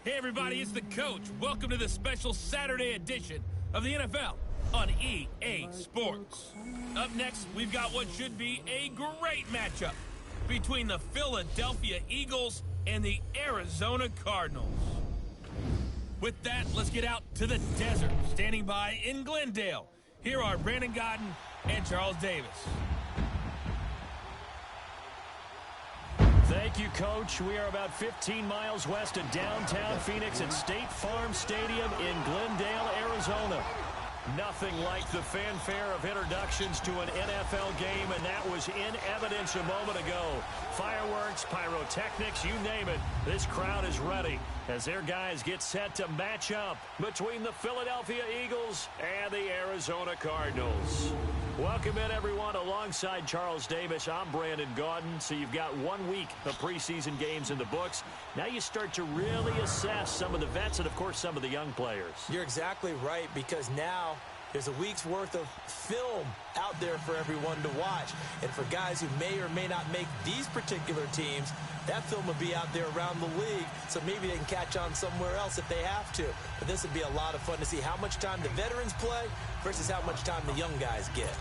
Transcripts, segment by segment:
Hey everybody, it's the coach. Welcome to the special Saturday edition of the NFL on EA Sports. Up next, we've got what should be a great matchup between the Philadelphia Eagles and the Arizona Cardinals. With that, let's get out to the desert. Standing by in Glendale, here are Brandon Gaudin and Charles Davis. Thank you, Coach. We are about 15 miles west of downtown Phoenix at State Farm Stadium in Glendale, Arizona. Nothing like the fanfare of introductions to an NFL game, and that was in evidence a moment ago. Fireworks, pyrotechnics, you name it. This crowd is ready as their guys get set to match up between the Philadelphia Eagles and the Arizona Cardinals. Welcome in, everyone. Alongside Charles Davis, I'm Brandon Gaudin. So you've got 1 week of preseason games in the books. Now you start to really assess some of the vets and, of course, some of the young players. You're exactly right, because now there's a week's worth of film out there for everyone to watch. And for guys who may or may not make these particular teams, that film will be out there around the league, so maybe they can catch on somewhere else if they have to. But this would be a lot of fun to see how much time the veterans play versus how much time the young guys get.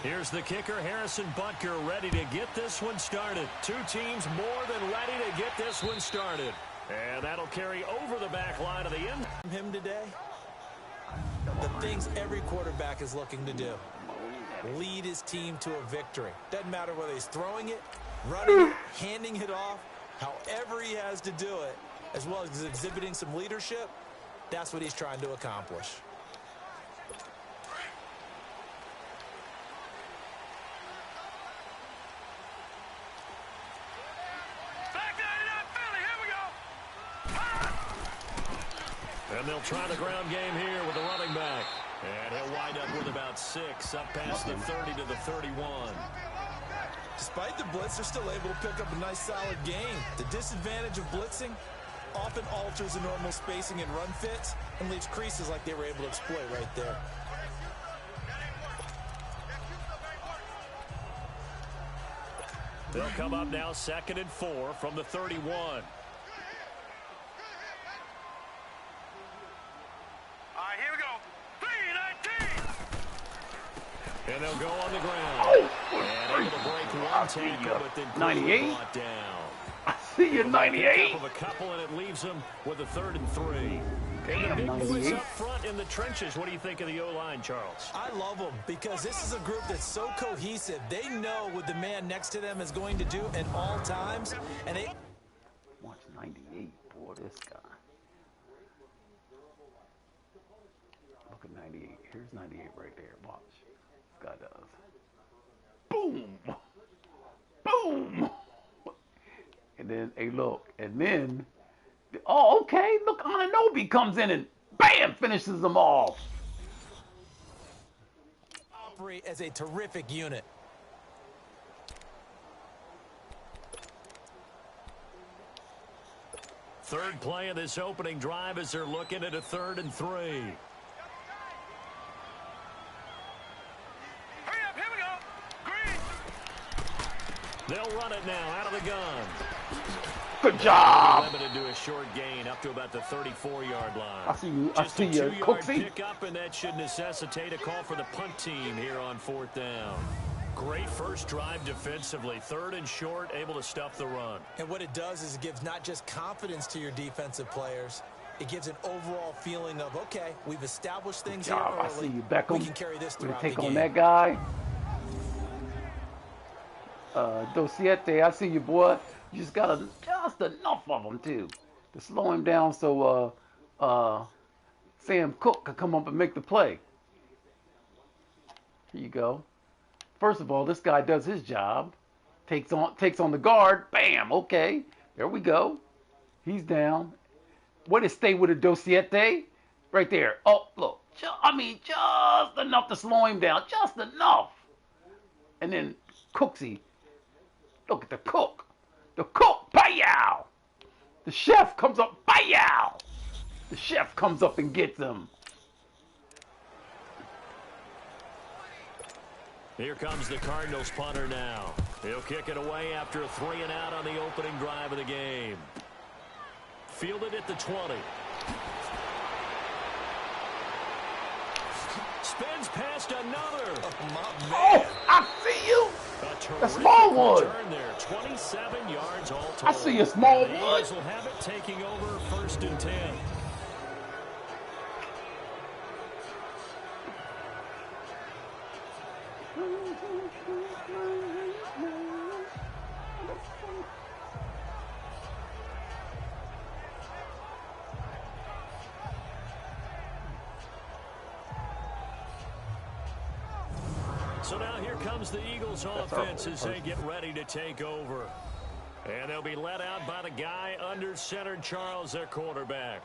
Here's the kicker, Harrison Butker, ready to get this one started. Two teams more than ready to get this one started. And that'll carry over the back line of the end. Him today, the things every quarterback is looking to do. Lead his team to a victory. Doesn't matter whether he's throwing it, running it, handing it off, however he has to do it, as well as exhibiting some leadership, that's what he's trying to accomplish. And they'll try the ground game here with the running back. And he'll wind up with about 6, up past the 30 to the 31. Despite the blitz, they're still able to pick up a nice solid gain. The disadvantage of blitzing often alters the normal spacing and run fits and leaves creases like they were able to exploit right there. They'll come up now 2nd and 4 from the 31. And they'll go on the ground. And able to break one tackle, but then 98. Brought down. I see you, 98. Of a couple, and it leaves them with a 3rd and 3. And the big boys up front in the trenches. What do you think of the O-line, Charles? I love them because this is a group that's so cohesive. They know what the man next to them is going to do at all times. And they Watch 98, boy, this guy. Look at 98. Here's 98 right there. Watch. This guy does. Boom! Boom! And then, hey, look. And then, oh, okay. Look, Anunoby comes in and bam, finishes them off. operate as a terrific unit. Third play of this opening drive as they're looking at a 3rd and 3. Hurry up, here we go. Green. They'll run it now out of the gun. Good job. Limited to a short gain up to about the 34-yard line. I see you. Just I see you, a 2-yard Cooksey. pickup, and that should necessitate a call for the punt team here on 4th down. Great first drive defensively. 3rd and short, able to stuff the run. And what it does is it gives not just confidence to your defensive players, it gives an overall feeling of, okay, we've established things here early. I see you, Beckham. We can carry this We're throughout gonna the take on game. that guy. Dosiete, I see you, boy. You just got just enough of them, too, to slow him down so Sam Cook could come up and make the play. Here you go. First of all, this guy does his job. Takes on the guard. Bam. Okay. There we go. He's down. What is stay with a Dosiete? Right there. Oh, look. Just enough to slow him down. Just enough. And then Cooksey. Look at the cook. The cook, pow! The chef comes up, pow! The chef comes up and gets him. Here comes the Cardinals punter now. He'll kick it away after a 3-and-out on the opening drive of the game. Fielded at the 20. Spins past another. Oh, I see you. A small one. There, 27 yards all total. I see a small one. The Eagles will have it taking over 1st and 10. So now here comes the Eagles offense as they get ready to take over. And they'll be led out by the guy under center, Charles, their quarterback.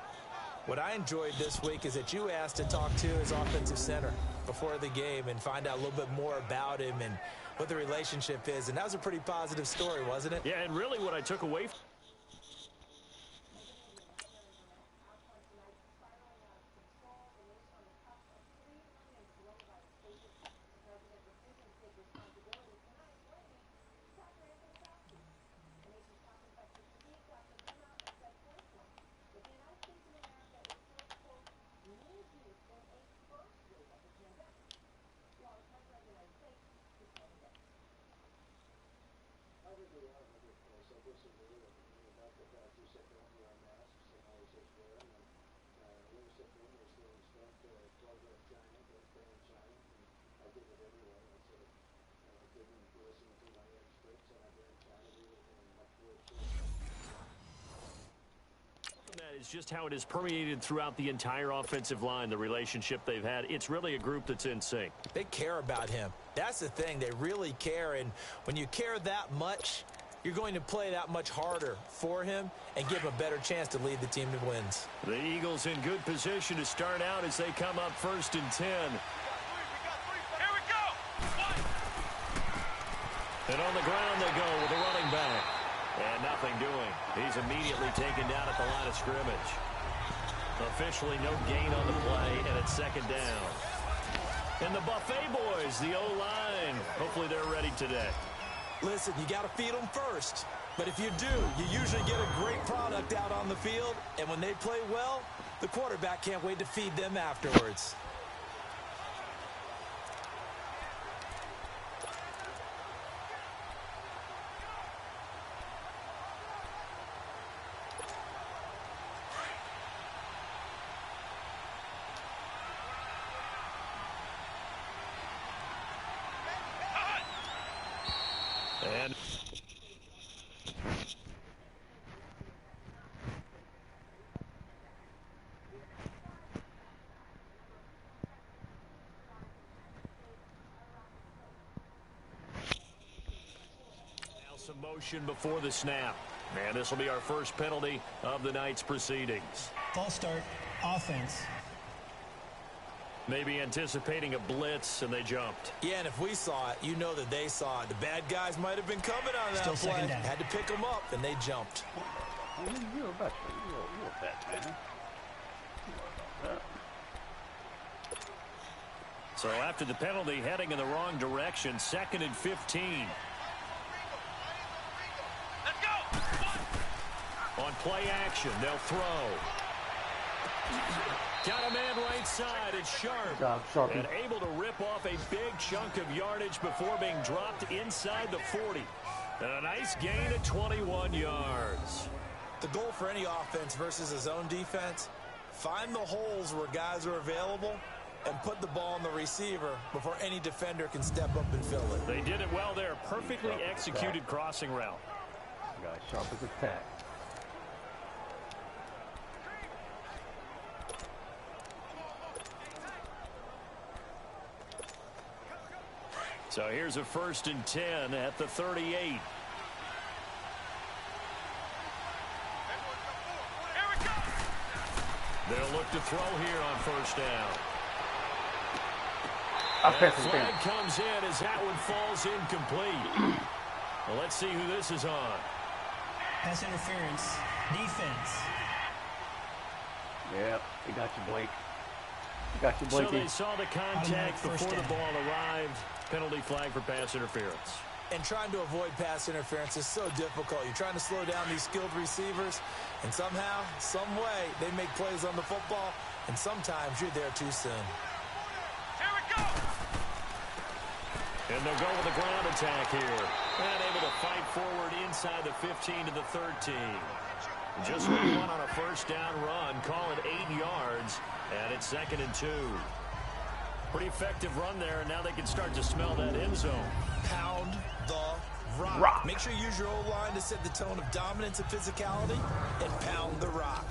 What I enjoyed this week is that you asked to talk to his offensive center before the game and find out a little bit more about him and what the relationship is. And that was a pretty positive story, wasn't it? Yeah, and really what I took away from is just how it is permeated throughout the entire offensive line, the relationship they've had. It's really a group that's in sync. They care about him. That's the thing. They really care. And when you care that much, you're going to play that much harder for him and give him a better chance to lead the team to wins. The Eagles in good position to start out as they come up 1st and 10. Here we go. And on the ground they go with the running back. And nothing doing. He's immediately taken down at the line of scrimmage. Officially no gain on the play, and it's 2nd down. And the Buffet boys, the O-line, hopefully they're ready today. Listen, you got to feed them first. But if you do, you usually get a great product out on the field. And when they play well, the quarterback can't wait to feed them afterwards. And now some motion before the snap. And this will be our first penalty of the night's proceedings. False start, offense. Maybe anticipating a blitz, and they jumped. Yeah, and if we saw it, you know that they saw it. The bad guys might have been coming on that Still play. 2nd down. Had to pick them up, and they jumped. You're a veteran. You're a vet, man. So after the penalty, heading in the wrong direction, 2nd and 15. Let's go. On play action, they'll throw. Got a man right side. It's Sharp. Good job, Sharpie. And able to rip off a big chunk of yardage before being dropped inside the 40. And a nice gain of 21 yards. The goal for any offense versus his own defense, find the holes where guys are available and put the ball on the receiver before any defender can step up and fill it. They did it well there. Perfectly executed crossing route. Got sharp as a tack. So here's a 1st and 10 at the 38. Here we go. They'll look to throw here on 1st down. Offensive Flag game. comes in as that one falls incomplete. Well, let's see who this is on. Pass interference. Defense. Yeah, they got you, Blake. They got you, Blake. So they saw the contact before the ball arrived. Penalty flag for pass interference. And trying to avoid pass interference is so difficult. You're trying to slow down these skilled receivers, and somehow, some way, they make plays on the football, and sometimes you're there too soon. Here we go! And they'll go with a ground attack here. And able to fight forward inside the 15 to the 13. Just what you want on a first down run. Call it 8 yards, and it's 2nd and 2. Pretty effective run there, and now they can start to smell that end zone. Pound the rock. Make sure you use your O-line to set the tone of dominance and physicality, and pound the rock.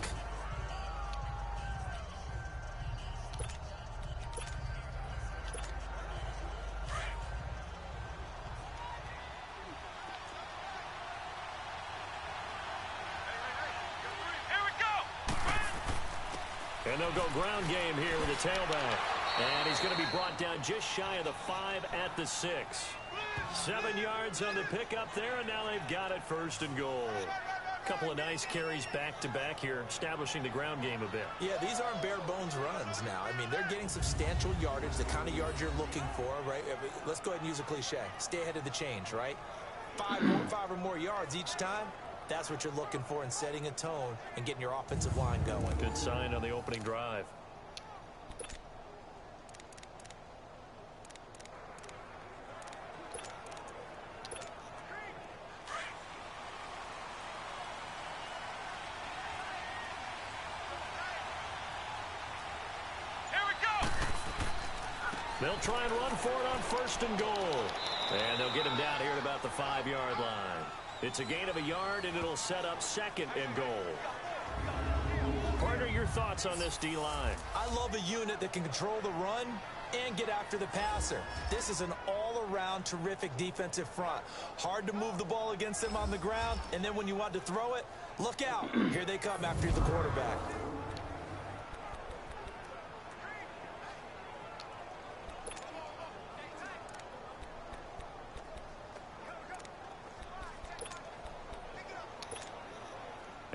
Here we go! And they'll go ground game here with a tailback. And he's going to be brought down just shy of the 5 at the 6. 7 yards on the pickup there, and now they've got it 1st and goal. Couple of nice carries back-to-back here, establishing the ground game a bit. Yeah, these aren't bare-bones runs now. I mean, they're getting substantial yardage, the kind of yards you're looking for, right? Let's go ahead and use a cliche. Stay ahead of the change, right? 5 or more yards each time. That's what you're looking for in setting a tone and getting your offensive line going. Good sign on the opening drive. They'll try and run for it on 1st and goal. And they'll get him down here at about the 5-yard line. It's a gain of a yard, and it'll set up 2nd and goal. Partner, your thoughts on this D-line? I love a unit that can control the run and get after the passer. This is an all-around terrific defensive front. Hard to move the ball against them on the ground, and then when you want to throw it, look out. Here they come after the quarterback.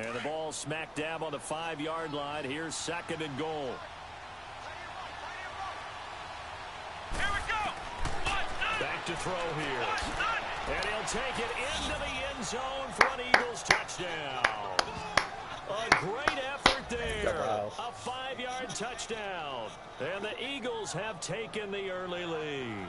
And the ball smack dab on the 5-yard line. Here's 2nd and goal. Here we go! Back to throw here. And he'll take it into the end zone for an Eagles touchdown. A great effort there. A 5-yard touchdown. And the Eagles have taken the early lead.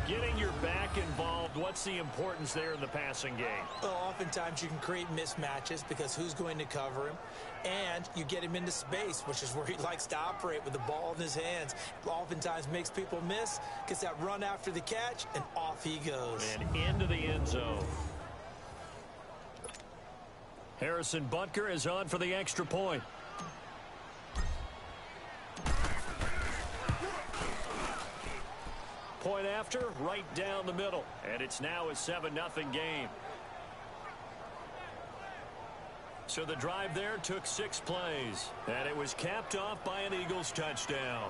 Getting your back involved, what's the importance there in the passing game? Well, oftentimes you can create mismatches because who's going to cover him? And you get him into space, which is where he likes to operate with the ball in his hands. Oftentimes makes people miss, gets that run after the catch, and off he goes. And into the end zone. Harrison Butker is on for the extra point. Point after, right down the middle. And it's now a 7-0 game. So the drive there took 6 plays. And it was capped off by an Eagles touchdown.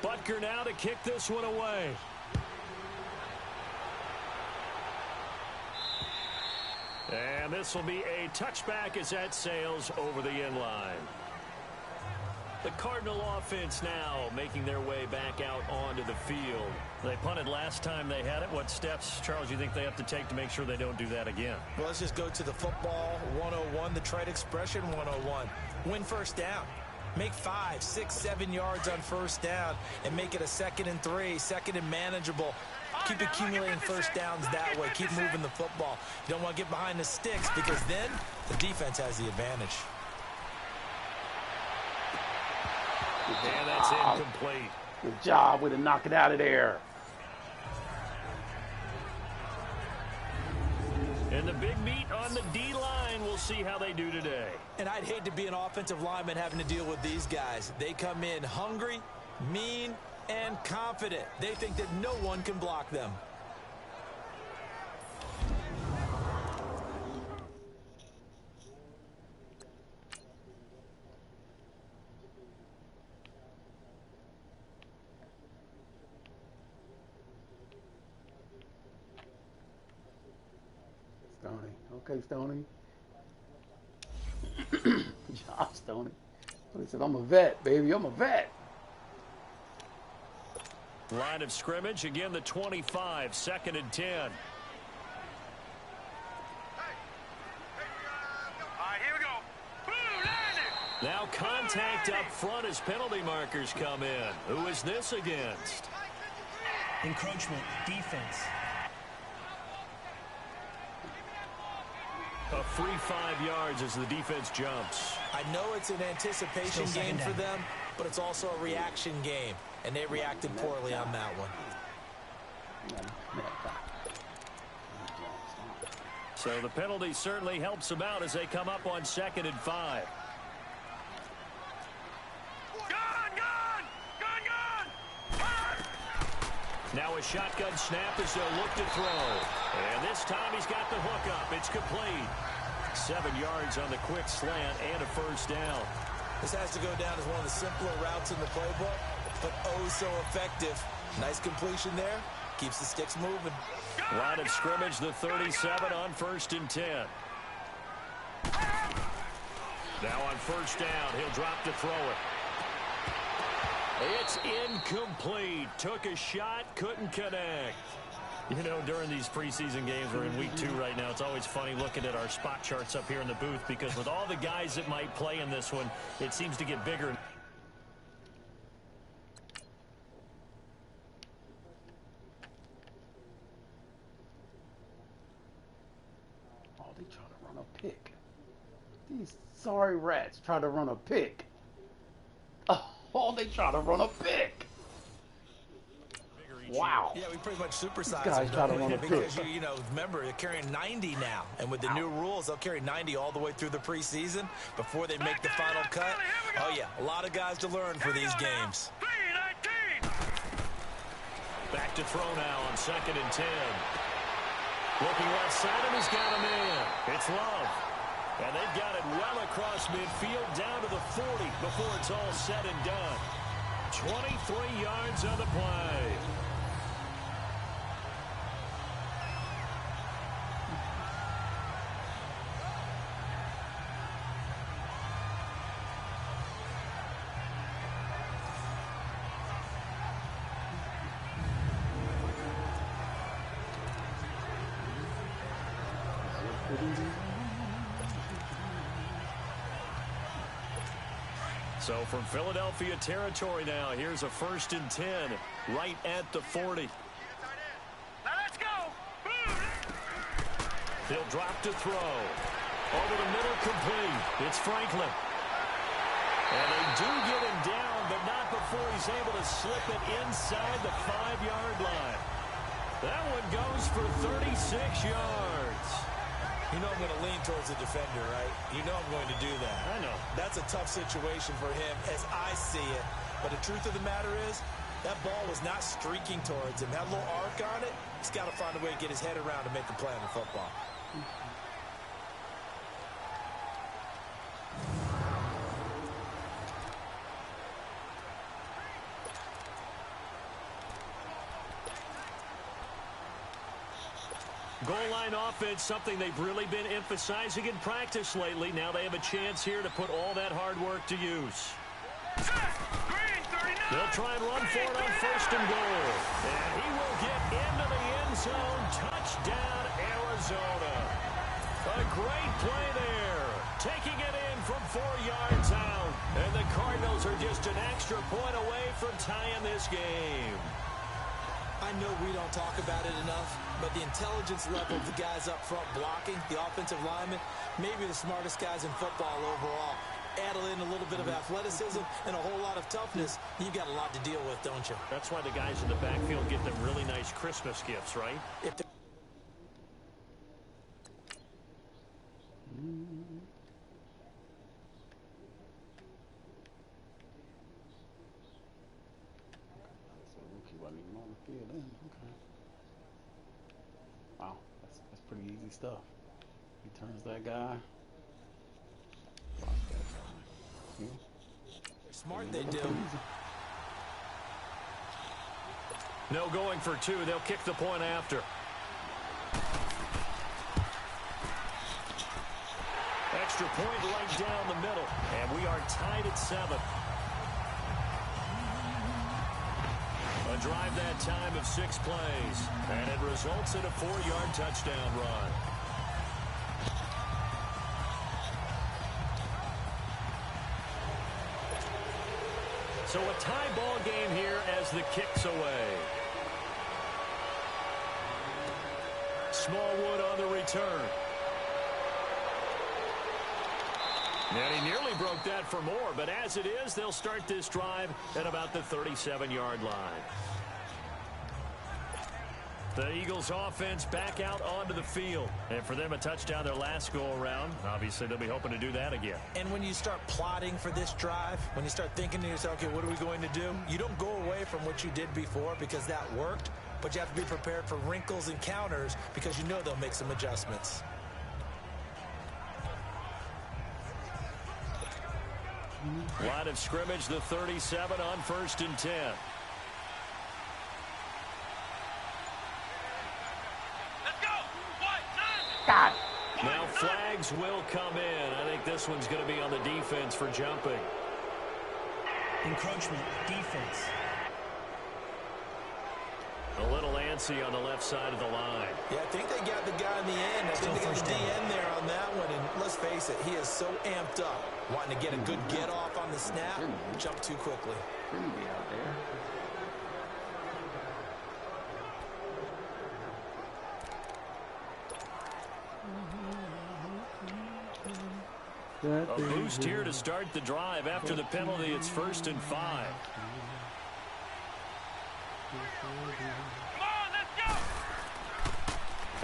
Butker now to kick this one away. And this will be a touchback as that sails over the end line. The Cardinal offense now making their way back out onto the field. They punted last time they had it. What steps, Charles, you think they have to take to make sure they don't do that again? Well, let's just go to the football 101, the trade expression 101. Win first down. Make 5, 6, 7 yards on first down and make it a 2nd and 3, 2nd and manageable. Keep accumulating first downs that way. Keep moving the football. You don't want to get behind the sticks because then the defense has the advantage. And that's incomplete. Good job way to knock it out of there. And the big meat on the D-line, we'll see how they do today. And I'd hate to be an offensive lineman having to deal with these guys. They come in hungry, mean, and confident. They think that no one can block them. Stoney. Okay, Stoney. Josh Stoney. He said, I'm a vet, baby. I'm a vet. Line of scrimmage, again the 25, 2nd and 10. All right, here we go. Boom, landed. Now contact up front as penalty markers come in. Who is this against? Encroachment, defense. A free 5 yards as the defense jumps. I know it's an anticipation Still game second for down. them, but it's also a reaction game, and they reacted poorly on that one. So the penalty certainly helps them out as they come up on 2nd and 5. Now a shotgun snap as they'll look to throw. And this time he's got the hook up. It's complete. 7 yards on the quick slant and a first down. This has to go down as one of the simpler routes in the playbook, but oh so effective. Nice completion there. Keeps the sticks moving. Line of scrimmage, the 37 on 1st and 10. Now on 1st down, he'll drop to throw it. It's incomplete. Took a shot, couldn't connect. You know, during these preseason games, we're in week 2 right now, it's always funny looking at our spot charts up here in the booth because with all the guys that might play in this one, it seems to get bigger. Oh, they try to run a pick. These sorry rats try to run a pick. Oh, they try to run a pick. Wow. Yeah, we pretty much supersized guys them, try to don't we? run a Because pick. you know, remember, they're carrying 90 now. And with the new rules, they'll carry 90 all the way through the preseason before they make the final cut. Oh, yeah, a lot of guys to learn for these games. Back to throw now on 2nd and 10. Looking left side, and he's got a man. It's Love. And they've got it well across midfield down to the 40 before it's all said and done. 23 yards on the play. So from Philadelphia territory now, here's a 1st and 10 right at the 40. Now let's go. He'll drop to throw. Over the middle, complete. It's Franklin. And they do get him down, but not before he's able to slip it inside the 5-yard line. That one goes for 36 yards. You know I'm going to lean towards the defender, right? You know I'm going to do that. I know. That's a tough situation for him as I see it. But the truth of the matter is, that ball was not streaking towards him. That little arc on it, he's got to find a way to get his head around to make a play in football. Goal line offense, something they've really been emphasizing in practice lately. Now they have a chance here to put all that hard work to use. They'll try and run for it on 1st and goal. And he will get into the end zone. Touchdown, Arizona. A great play there. Taking it in from 4 yards out. And the Cardinals are just an extra point away from tying this game. I know we don't talk about it enough, but the intelligence level of the guys up front blocking, the offensive linemen, maybe the smartest guys in football overall. Add in a little bit of athleticism and a whole lot of toughness, you've got a lot to deal with, don't you? That's why the guys in the backfield get them really nice Christmas gifts, right? If the Wow, that's pretty easy stuff. He turns that guy. Block that guy. smart they do. No going for 2. They'll kick the point after. point right down the middle, and we are tied at 7. A drive that time of 6 plays, and it results in a 4-yard touchdown run. So a tie ball game here as the kick's away. Smallwood on the return. And he nearly broke that for more, but as it is, they'll start this drive at about the 37-yard line. The Eagles offense back out onto the field. And for them, a touchdown their last go-around. Obviously, they'll be hoping to do that again. And when you start plotting for this drive, when you start thinking to yourself, okay, what are we going to do? You don't go away from what you did before because that worked, but you have to be prepared for wrinkles and counters because you know they'll make some adjustments. Line of scrimmage, the 37 on 1st and 10. God. Now flags will come in. I think this one's going to be on the defense for jumping. Encroachment, defense. A little antsy on the left side of the line. Yeah, I think they got the guy in the end. I think they got the DN there on that one. And let's face it, he is so amped up, wanting to get a good get off on the snap, jump too quickly. Shouldn't be out there. A boost here to start the drive. After the penalty, it's 1st and 5. Come on, let's go!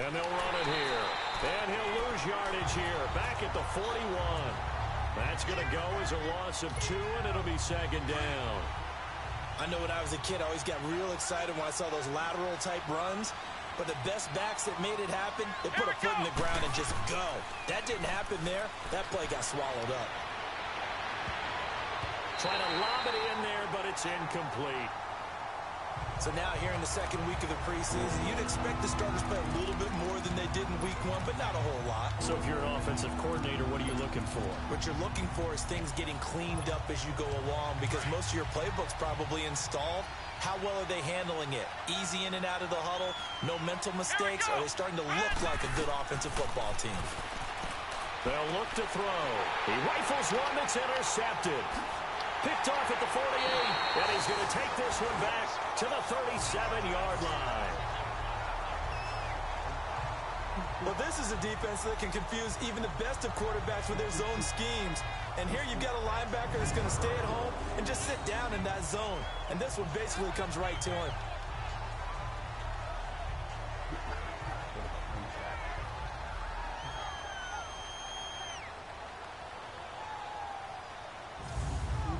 And they'll run it here. And he'll lose yardage here. Back at the 41. That's going to go as a loss of 2, and it'll be 2nd down. I know when I was a kid, I always got real excited when I saw those lateral-type runs. But the best backs that made it happen, they put a foot in the ground and just go. That didn't happen there. That play got swallowed up. Trying to lob it in there, but it's incomplete. So now here in the 2nd week of the preseason, you'd expect the starters play a little bit more than they did in week 1, but not a whole lot. So if you're an offensive coordinator, what are you looking for? What you're looking for is things getting cleaned up as you go along because most of your playbook's probably installed. How well are they handling it? Easy in and out of the huddle, no mental mistakes. Are they starting to look like a good offensive football team? They'll look to throw. He rifles one that's intercepted. Picked off at the 48, and he's going to take this one back to the 37-yard line. Well, this is a defense that can confuse even the best of quarterbacks with their zone schemes. And here you've got a linebacker that's going to stay at home and just sit down in that zone. And this one basically comes right to him.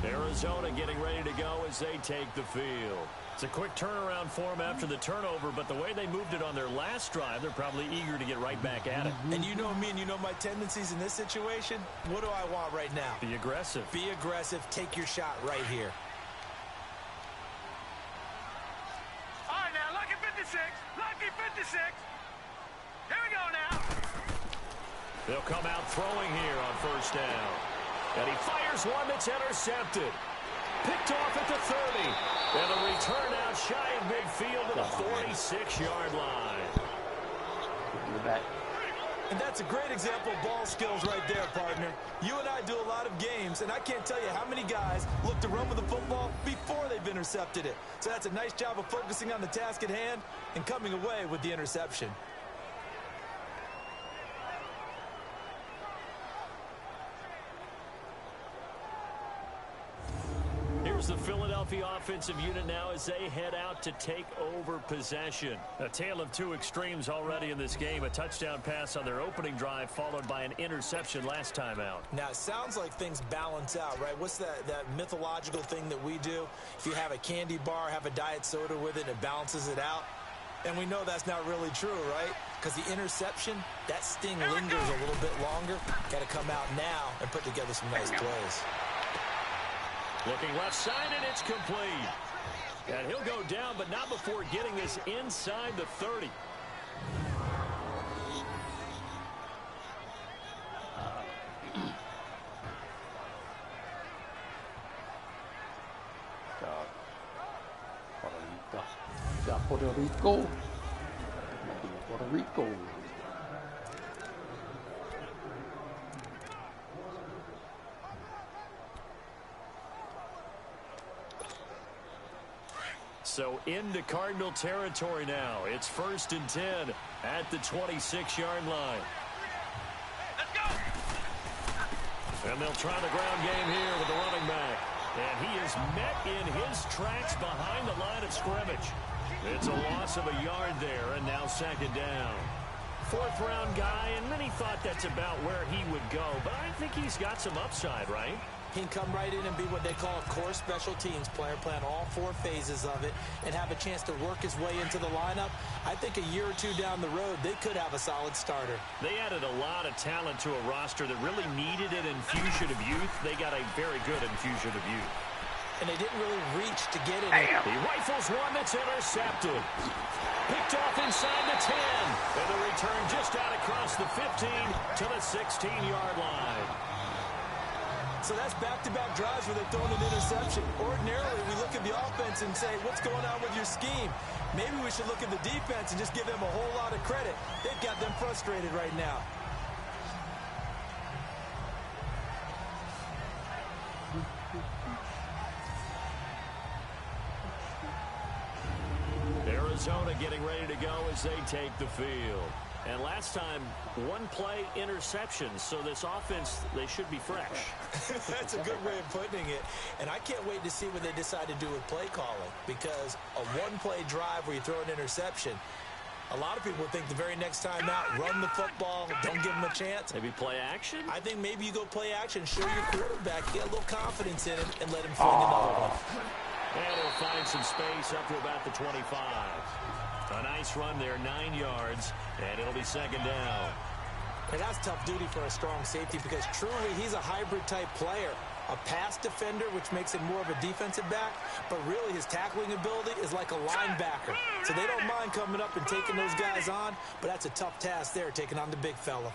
Arizona getting ready to go as they take the field. It's a quick turnaround for them after the turnover, but the way they moved it on their last drive, they're probably eager to get right back at it. And you know me and you know my tendencies in this situation. What do I want right now? Be aggressive. Be aggressive. Take your shot right here. All right, now, lucky 56. Lucky 56. Here we go now. They'll come out throwing here on 1st down. And he fires one that's intercepted. Picked off at the 30. And a return out shy of midfield to the 46-yard line. In the back. And that's a great example of ball skills right there, partner. You and I do a lot of games, and I can't tell you how many guys look to run with the football before they've intercepted it. So that's a nice job of focusing on the task at hand and coming away with the interception. Here's the Philadelphia offensive unit now as they head out to take over possession. A tale of two extremes already in this game. A touchdown pass on their opening drive followed by an interception last time out. Now, it sounds like things balance out, right? What's that mythological thing that we do? If you have a candy bar, have a diet soda with it, it balances it out. And we know that's not really true, right? Because the interception, that sting lingers a little bit longer. Got to come out now and put together some nice plays. Looking left side, and it's complete. And he'll go down, but not before getting this inside the 30. Puerto Rico. Puerto Rico. So into Cardinal territory now. It's 1st and 10 at the 26-yard line. Let's go. And they'll try the ground game here with the running back. And he is met in his tracks behind the line of scrimmage. It's a loss of a yard there, and now 2nd down. 4th-round guy, and many thought that's about where he would go. But I think he's got some upside, right? He can come right in and be what they call a core special teams player, playing all 4 phases of it, and have a chance to work his way into the lineup. I think a year or 2 down the road, they could have a solid starter. They added a lot of talent to a roster that really needed an infusion of youth. They got a very good infusion of youth. And they didn't really reach to get it. He rifles one that's intercepted. Picked off inside the 10. And the return just out across the 15 to the 16-yard line. So that's back-to-back drives where they're throwing an interception. Ordinarily, we look at the offense and say, what's going on with your scheme? Maybe we should look at the defense and just give them a whole lot of credit. They've got them frustrated right now. Arizona getting ready to go as they take the field. And last time, 1-play interceptions, so this offense, they should be fresh. That's a good way of putting it. And I can't wait to see what they decide to do with play calling, because a 1-play drive where you throw an interception, a lot of people think the very next time out, run the football, don't give them a chance. Maybe play action? I think maybe you go play action, show your quarterback, get a little confidence in him, and let him fling another one. And he'll find some space up to about the 25. A nice run there, 9 yards, and it'll be 2nd down. And that's tough duty for a strong safety, because truly he's a hybrid-type player. A pass defender, which makes him more of a defensive back, but really his tackling ability is like a linebacker. So they don't mind coming up and taking those guys on, but that's a tough task there, taking on the big fella.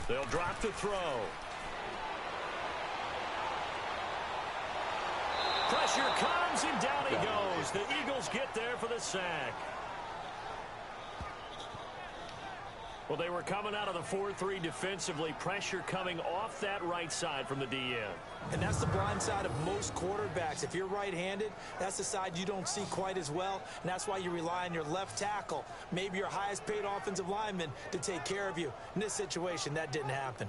They'll drop the throw. Pressure comes, and down he goes. The Eagles get there for the sack. Well, they were coming out of the 4-3 defensively. Pressure coming off that right side from the DN. And that's the blind side of most quarterbacks. If you're right-handed, that's the side you don't see quite as well, and that's why you rely on your left tackle, maybe your highest-paid offensive lineman, to take care of you. In this situation, that didn't happen.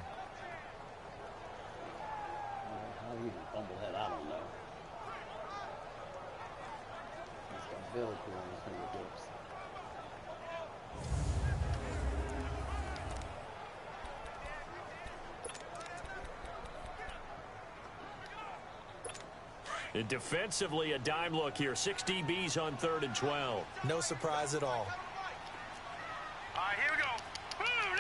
How you fumble that, I don't know. Velcro on his fingertips. And defensively, a dime look here. 6 DBs on 3rd and 12. No surprise at all. All right, here we go. Boom,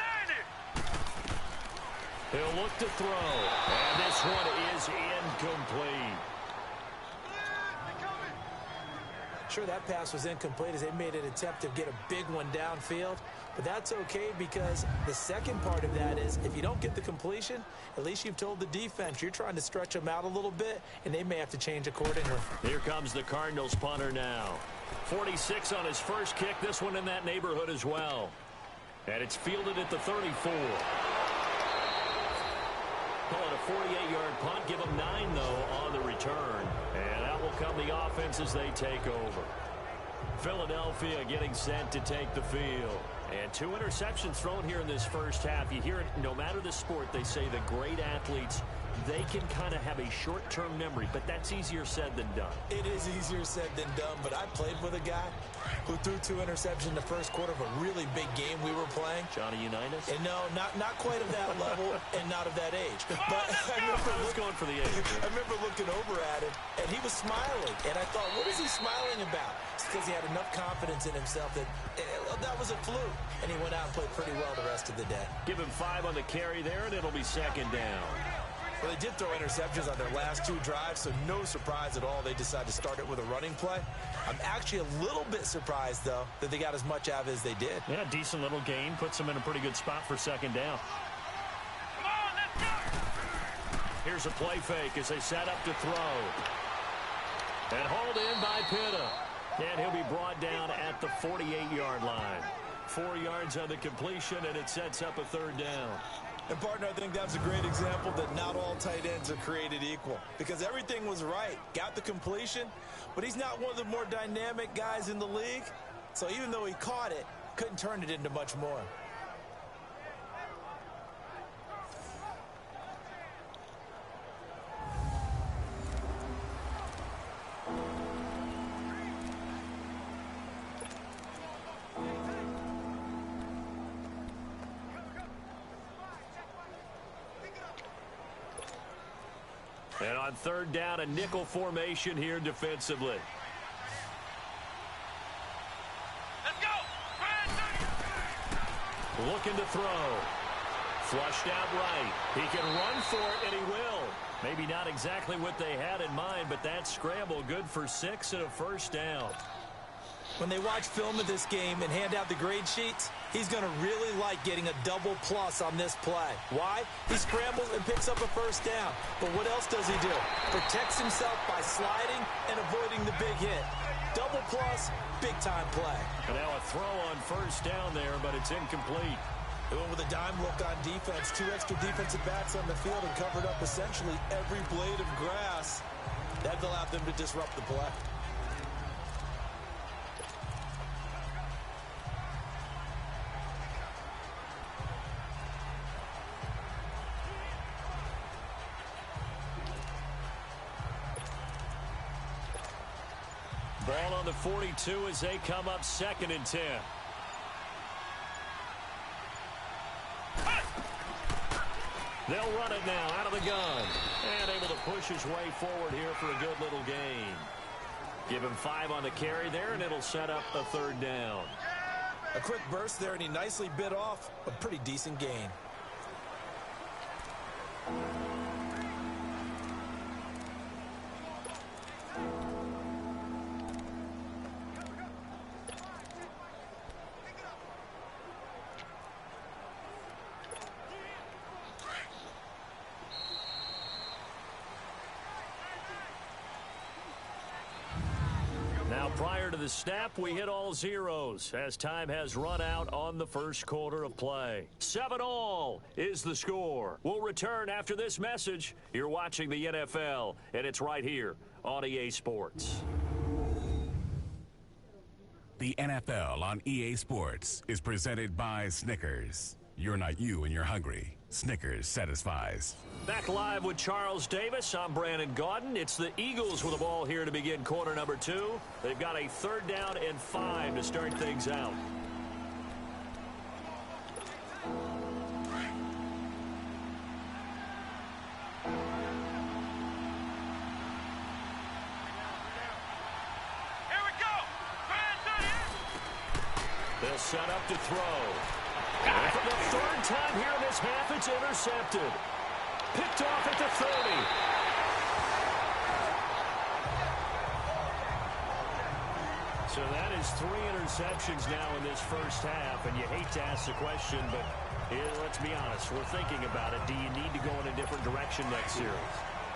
90. He'll look to throw. And this one is incomplete. Sure, that pass was incomplete as they made an attempt to get a big one downfield, but that's okay, because the second part of that is if you don't get the completion, at least you've told the defense you're trying to stretch them out a little bit, and they may have to change accordingly. Here comes the Cardinals punter now. 46 on his first kick, this one in that neighborhood as well. And it's fielded at the 34. Call it a 48-yard punt. Give them 9, though, on the return. And out will come the offense as they take over. Philadelphia getting set to take the field. And 2 interceptions thrown here in this first half. You hear it, no matter the sport, they say the great athletes, they can kind of have a short-term memory, but that's easier said than done. It is easier said than done, but I played with a guy who threw 2 interceptions in the first quarter of a really big game we were playing. Johnny Unitas? And no, not quite of that level and not of that age. But I was going for the age. I remember looking over at him, and he was smiling. And I thought, what is he smiling about? It's because he had enough confidence in himself that that was a fluke. And he went out and played pretty well the rest of the day. Give him 5 on the carry there, and it'll be 2nd down. Well, they did throw interceptions on their last 2 drives, so no surprise at all they decided to start it with a running play. I'm actually a little bit surprised, though, that they got as much out of it as they did. Yeah, decent little gain. Puts them in a pretty good spot for 2nd down. Come on, let's go. Here's a play fake as they set up to throw. And hauled in by Pitta. And he'll be brought down at the 48-yard line. 4 yards on the completion, and it sets up a third down. And, partner, I think that's a great example that not all tight ends are created equal. Because everything was right. Got the completion, but he's not one of the more dynamic guys in the league. So even though he caught it, couldn't turn it into much more. And on third down, a nickel formation here defensively. Let's go. Looking to throw. Flushed out right. He can run for it, and he will. Maybe not exactly what they had in mind, but that scramble good for 6 and a first down. When they watch film of this game and hand out the grade sheets, he's going to really like getting a double plus on this play. Why? He scrambles and picks up a first down. But what else does he do? Protects himself by sliding and avoiding the big hit. Double plus, big-time play. And now a throw on first down there, but it's incomplete. They went with a dime look on defense. 2 extra defensive backs on the field and covered up essentially every blade of grass. That allowed them to disrupt the play. Ball on the 42 as they come up 2nd and 10. They'll run it now out of the gun. And able to push his way forward here for a good little gain. Give him 5 on the carry there, and it'll set up a third down. A quick burst there, and he nicely bit off a pretty decent gain. Prior to the snap, we hit all zeros as time has run out on the first quarter of play. 7-all is the score. We'll return after this message. You're watching the NFL, and it's right here on EA Sports. The NFL on EA Sports is presented by Snickers. You're not you when you're hungry. Snickers satisfies. Back live with Charles Davis. I'm Brandon Gaudin. It's the Eagles with the ball here to begin quarter number 2. They've got a third down and 5 to start things out. Here we go. They'll set up to throw. And for the third time here in this half, it's intercepted. Picked off at the 30. So that is 3 interceptions now in this first half, and you hate to ask the question, but let's be honest, we're thinking about it. Do you need to go in a different direction next series?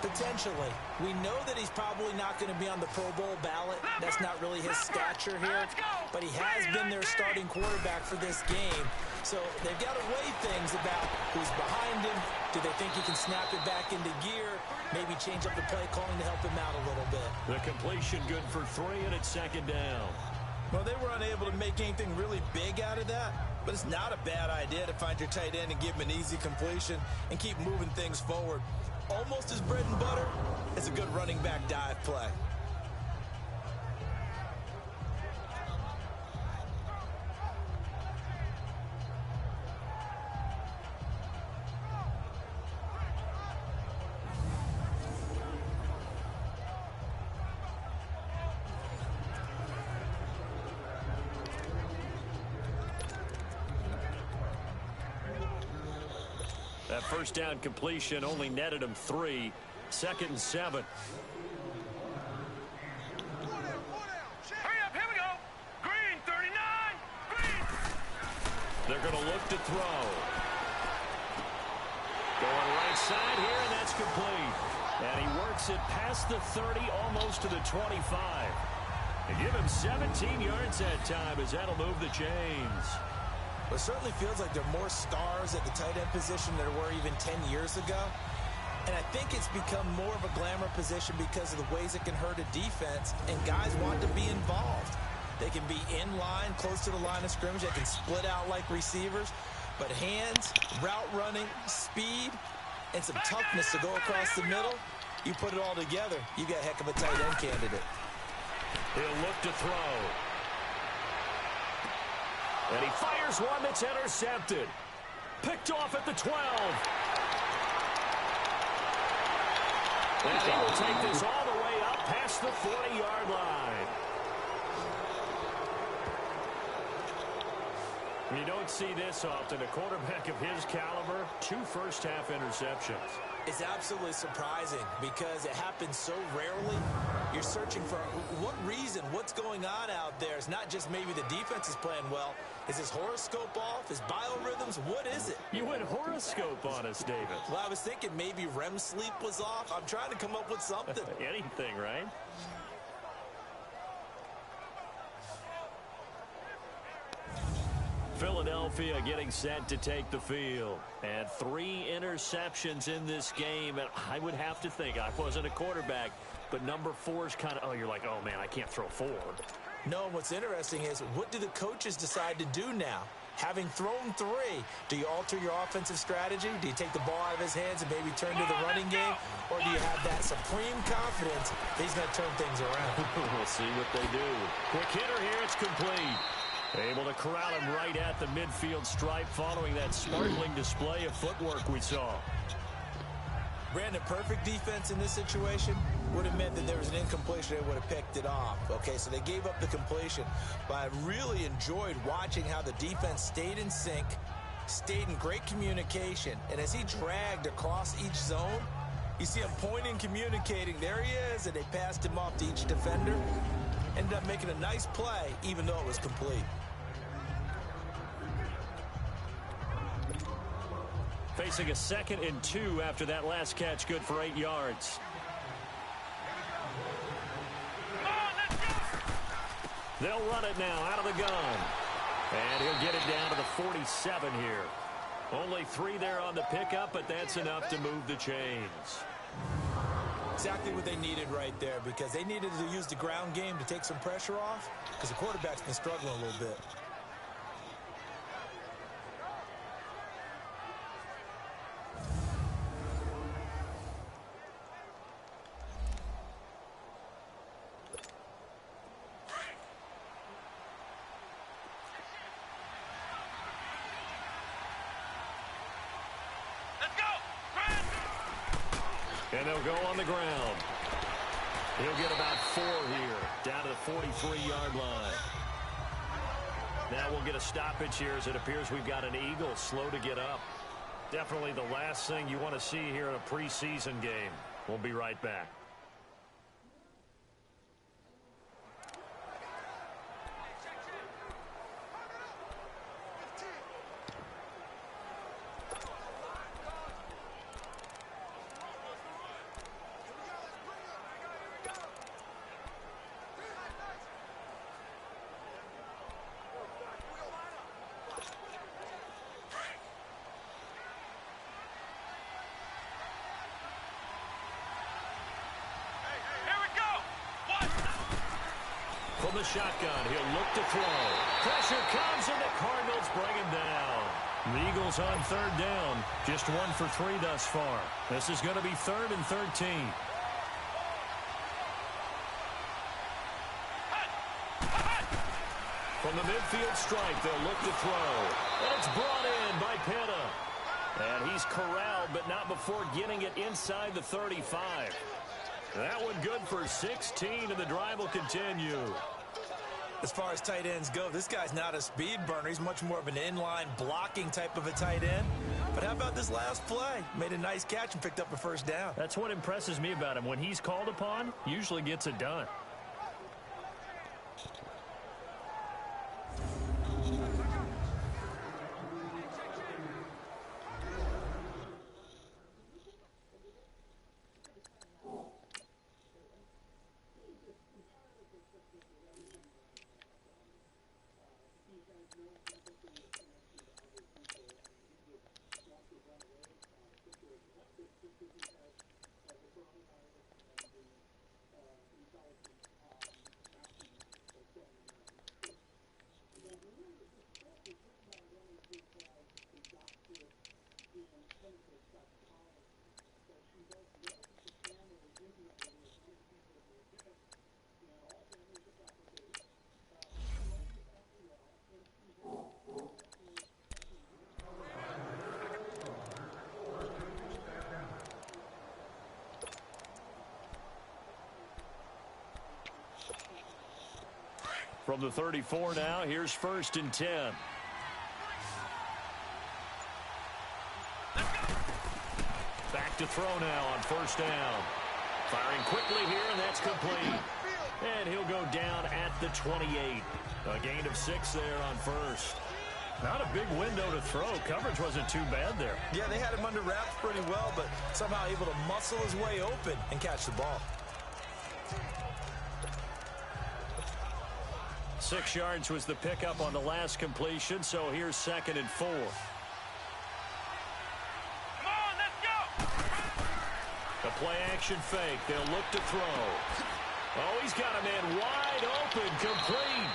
Potentially. We know that he's probably not going to be on the Pro Bowl ballot. That's not really his stature here. But he has been their starting quarterback for this game. So they've got to weigh things about who's behind him. Do they think he can snap it back into gear? Maybe change up the play calling to help him out a little bit. The completion good for 3, and it's 2nd down. Well, they were unable to make anything really big out of that. But it's not a bad idea to find your tight end and give him an easy completion and keep moving things forward. Almost as bread and butter as a good running back dive play. That first down completion only netted him 3. 2nd and 7. Hurry up, here we go. Green, 39. Green. They're going to look to throw. Going right side here, and that's complete. And he works it past the 30, almost to the 25. And give him 17 yards that time as that'll move the chains. Well, it certainly feels like there are more stars at the tight end position than there were even 10 years ago. And I think it's become more of a glamour position because of the ways it can hurt a defense, and guys want to be involved. They can be in line, close to the line of scrimmage. They can split out like receivers. But hands, route running, speed, and some toughness to go across the middle, you put it all together, you got a heck of a tight end candidate. He'll look to throw. And he fires one that's intercepted. Picked off at the 12. And he will take this all the way up past the 40-yard line. You don't see this often. A quarterback of his caliber, 2 first-half interceptions. It's absolutely surprising because it happens so rarely. You're searching for what reason, what's going on out there. It's not just maybe the defense is playing well. Is his horoscope off? His biorhythms? What is it? You went horoscope on us, David. Well, I was thinking maybe REM sleep was off. I'm trying to come up with something. Anything, right? Philadelphia getting set to take the field. And 3 interceptions in this game. And I would have to think, I wasn't a quarterback, but number 4 is kind of, oh, you're like, oh, man, I can't throw 4. No, what's interesting is, what do the coaches decide to do now? Having thrown 3, do you alter your offensive strategy? Do you take the ball out of his hands and maybe turn to the running game? Or do you have that supreme confidence that he's going to turn things around? We'll see what they do. Quick hitter here, it's complete. Able to corral him right at the midfield stripe following that sparkling display of footwork we saw. Brandon, perfect defense in this situation would have meant that there was an incompletion. They would have picked it off. Okay, so they gave up the completion. But I really enjoyed watching how the defense stayed in sync, stayed in great communication. And as he dragged across each zone, you see him pointing, communicating. There he is, and they passed him off to each defender. Ended up making a nice play, even though it was complete. Facing a 2nd and 2 after that last catch, good for 8 yards. They'll run it now out of the gun. And he'll get it down to the 47 here. Only 3 there on the pickup, but that's enough to move the chains. Exactly what they needed right there, because they needed to use the ground game to take some pressure off, because the quarterback's been struggling a little bit. And they'll go on the ground. He'll get about 4 here, down to the 43-yard line. Now we'll get a stoppage here as it appears we've got an Eagle slow to get up. Definitely the last thing you want to see here in a preseason game. We'll be right back. From the shotgun, he'll look to throw. Pressure comes, and the Cardinals bring him down. The Eagles on 3rd down. Just 1 for 3 thus far. This is going to be 3rd and 13. From the midfield stripe, they'll look to throw. And it's brought in by Pena. And he's corralled, but not before getting it inside the 35. That one good for 16, and the drive will continue. As far as tight ends go, this guy's not a speed burner. He's much more of an inline blocking type of a tight end. But how about this last play? Made a nice catch and picked up a 1st down. That's what impresses me about him. When he's called upon, usually gets it done. From the 34 now, here's 1st and 10. Back to throw now on 1st down. Firing quickly here, and that's complete. And he'll go down at the 28. A gain of 6 there on 1st. Not a big window to throw. Coverage wasn't too bad there. Yeah, they had him under wraps pretty well, but somehow able to muscle his way open and catch the ball. 6 yards was the pickup on the last completion, so here's 2nd and 4. Come on, let's go! The play-action fake. They'll look to throw. Oh, he's got a man wide open, complete.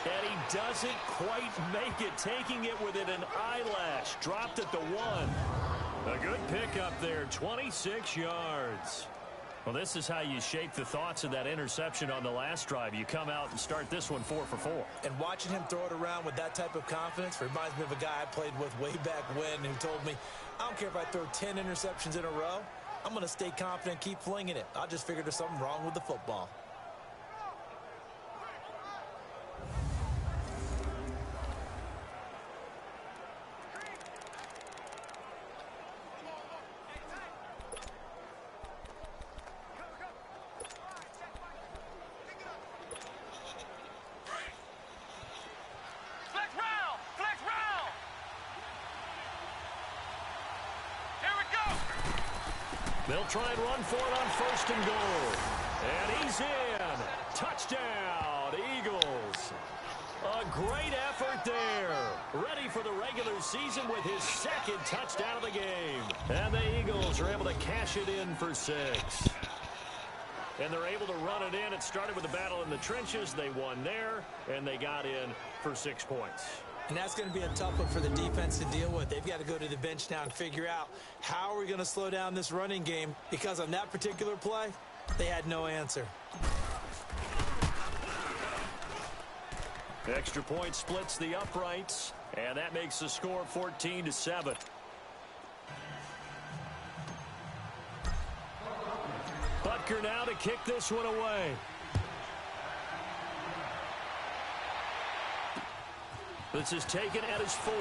And he doesn't quite make it, taking it within an eyelash. Dropped at the 1. A good pickup there, 26 yards. Well, this is how you shape the thoughts of that interception on the last drive. You come out and start this one 4 for 4. And watching him throw it around with that type of confidence reminds me of a guy I played with way back when who told me, I don't care if I throw 10 interceptions in a row. I'm going to stay confident, keep flinging it. I just figured there's something wrong with the football. They'll try and run for it on 1st and goal. And he's in. Touchdown, Eagles. A great effort there. Ready for the regular season with his 2nd touchdown of the game. And the Eagles are able to cash it in for 6. And they're able to run it in. It started with a battle in the trenches. They won there, and they got in for 6 points. And that's going to be a tough one for the defense to deal with. They've got to go to the bench now and figure out how are we going to slow down this running game, because on that particular play, they had no answer. Extra point splits the uprights, and that makes the score 14-7. Butker now to kick this one away. This is taken at his 4.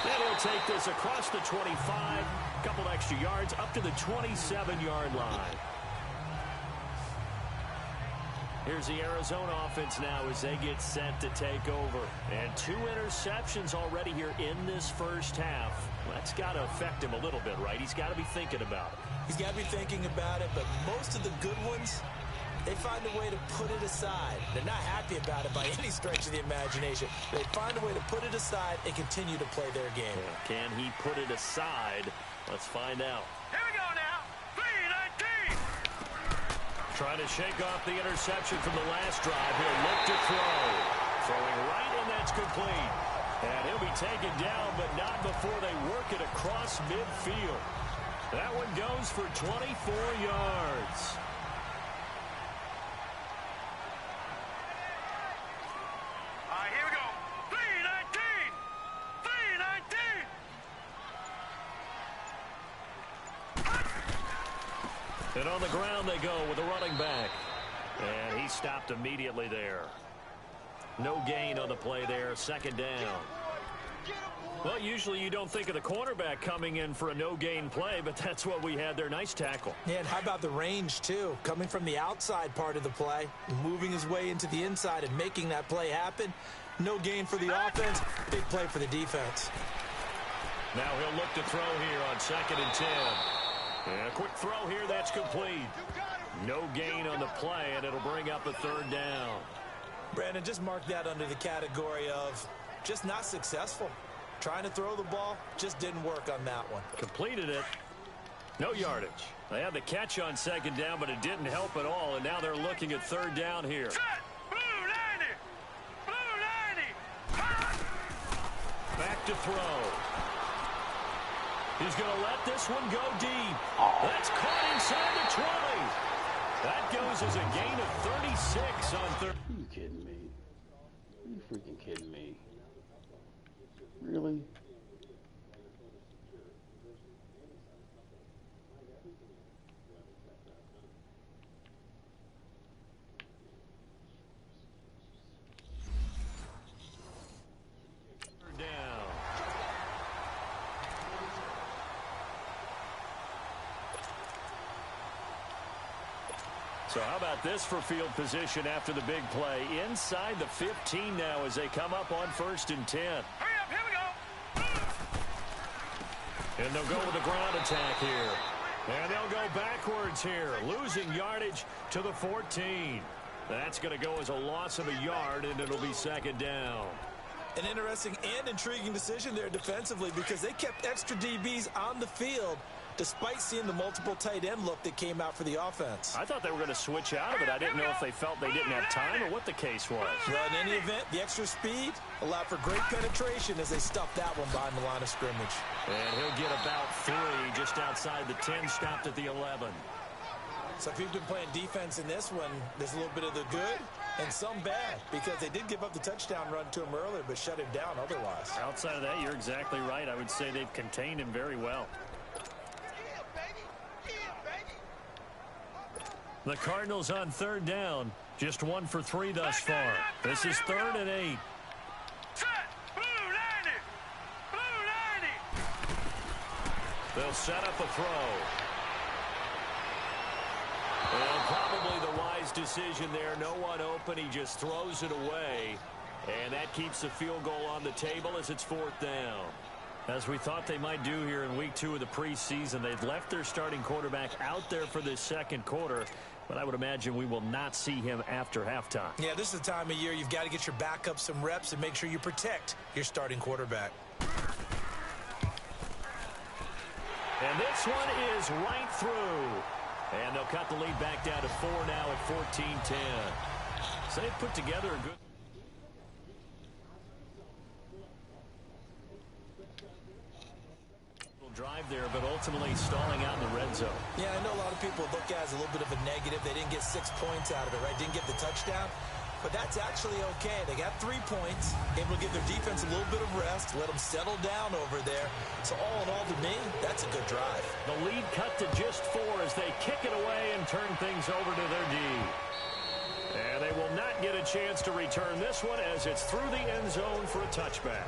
And he'll take this across the 25. Couple extra yards up to the 27-yard line. Here's the Arizona offense now as they get set to take over. And 2 interceptions already here in this first half. That's got to affect him a little bit, right? He's got to be thinking about it. He's got to be thinking about it, but most of the good ones, they find a way to put it aside. They're not happy about it by any stretch of the imagination. They find a way to put it aside and continue to play their game. Can he put it aside? Let's find out. Here we go now. 3-19. Trying to shake off the interception from the last drive. He'll look to throw. Throwing right, and that's complete. And he'll be taken down, but not before they work it across midfield. That one goes for 24 yards. Here we go. 3-19. 3-19. And on the ground they go with the running back. And he stopped immediately there. No gain on the play there. 2nd down. Well, usually you don't think of the cornerback coming in for a no-gain play, but that's what we had there. Nice tackle. Yeah, and how about the range, too? Coming from the outside part of the play, moving his way into the inside and making that play happen. No gain for the offense, big play for the defense. Now he'll look to throw here on 2nd and 10. And a quick throw here, that's complete. No gain on the play, and it'll bring up a 3rd down. Brandon, just mark that under the category of just not successful. Trying to throw the ball, just didn't work on that one. Completed it. No yardage. They had the catch on 2nd down, but it didn't help at all, and now they're looking at 3rd down here. Set. Blue 90. Blue 90. Back to throw. He's going to let this one go deep. That's caught inside the 20. That goes as a gain of 36 on 3rd. Are you kidding me? Are you freaking kidding me? Really? So how about this for field position after the big play? Inside the 15 now as they come up on 1st and 10. Hurry up, here we go. And they'll go with a ground attack here. And they'll go backwards here, losing yardage to the 14. That's going to go as a loss of a yard, and it'll be 2nd down. An interesting and intriguing decision there defensively because they kept extra DBs on the field despite seeing the multiple tight end look that came out for the offense. I thought they were going to switch out of it. I didn't know if they felt they didn't have time or what the case was. Well, in any event, the extra speed allowed for great penetration as they stuffed that one behind the line of scrimmage. And he'll get about 3 just outside the 10, stopped at the 11. So if you've been playing defense in this one, there's a little bit of the good and some bad because they did give up the touchdown run to him earlier but shut him down otherwise. Outside of that, you're exactly right. I would say they've contained him very well. The Cardinals on 3rd down, just 1 for 3 thus far. This is 3rd and 8. Set. Blue 90. Blue 90. They'll set up a throw. And probably the wise decision there. No one open. He just throws it away. And that keeps the field goal on the table as it's 4th down. As we thought they might do here in week 2 of the preseason, they've left their starting quarterback out there for this 2nd quarter. But I would imagine we will not see him after halftime. Yeah, this is the time of year you've got to get your backup some reps and make sure you protect your starting quarterback. And this one is right through. And they'll cut the lead back down to 4 now at 14-10. So they've put together a good drive there, but ultimately stalling out in the red zone. Yeah, I know a lot of people look at it as a little bit of a negative. They didn't get 6 points out of it, right? Didn't get the touchdown. But that's actually okay. They got 3 points, able to give their defense a little bit of rest, let them settle down over there. So all in all, to me, that's a good drive. The lead cut to just 4 as they kick it away and turn things over to their D. And they will not get a chance to return this one as it's through the end zone for a touchback.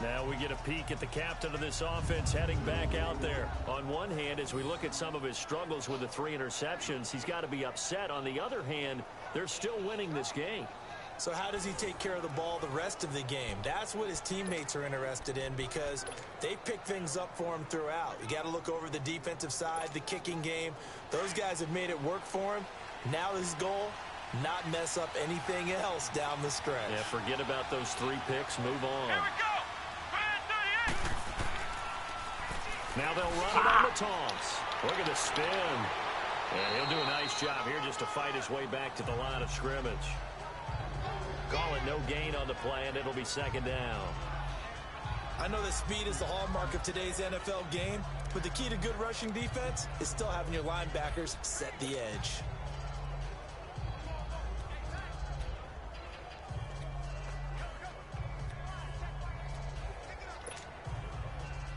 Now we get a peek at the captain of this offense heading back out there. On one hand, as we look at some of his struggles with the 3 interceptions, he's got to be upset. On the other hand, they're still winning this game. So how does he take care of the ball the rest of the game? That's what his teammates are interested in because they pick things up for him throughout. You got to look over the defensive side, the kicking game. Those guys have made it work for him. Now his goal, not mess up anything else down the stretch. Yeah, forget about those 3 picks. Move on. Here we go. Now they'll run it on the toss. Look at the spin. And he'll do a nice job here just to fight his way back to the line of scrimmage. Call it no gain on the play, and it'll be 2nd down. I know that speed is the hallmark of today's NFL game, but the key to good rushing defense is still having your linebackers set the edge.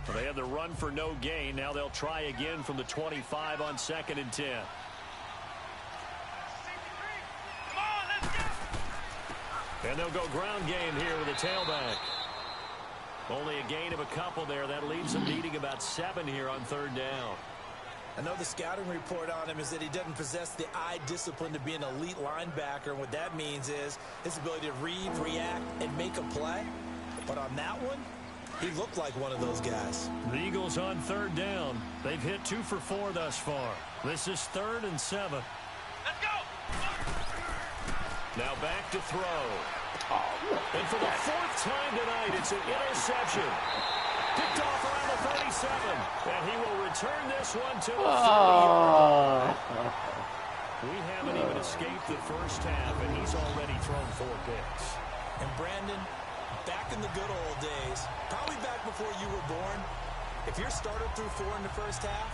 Well, they had the run for no gain. Now they'll try again from the 25 on 2nd and 10. Come on, let's go. And they'll go ground game here with a tailback. Only a gain of a couple there. That leaves them needing about 7 here on 3rd down. I know the scouting report on him is that he doesn't possess the eye discipline to be an elite linebacker. And what that means is his ability to read, react, and make a play. But on that one, he looked like one of those guys. The Eagles on 3rd down. They've hit 2 for 4 thus far. This is 3rd and 7. Let's go. Now back to throw. And for the 4th time tonight, it's an interception. Picked off around the 37. And he will return this one to the 30. We haven't even escaped the first half, and he's already thrown 4 picks. And Brandon, back in the good old days, probably back before you were born, if your starter threw 4 in the first half,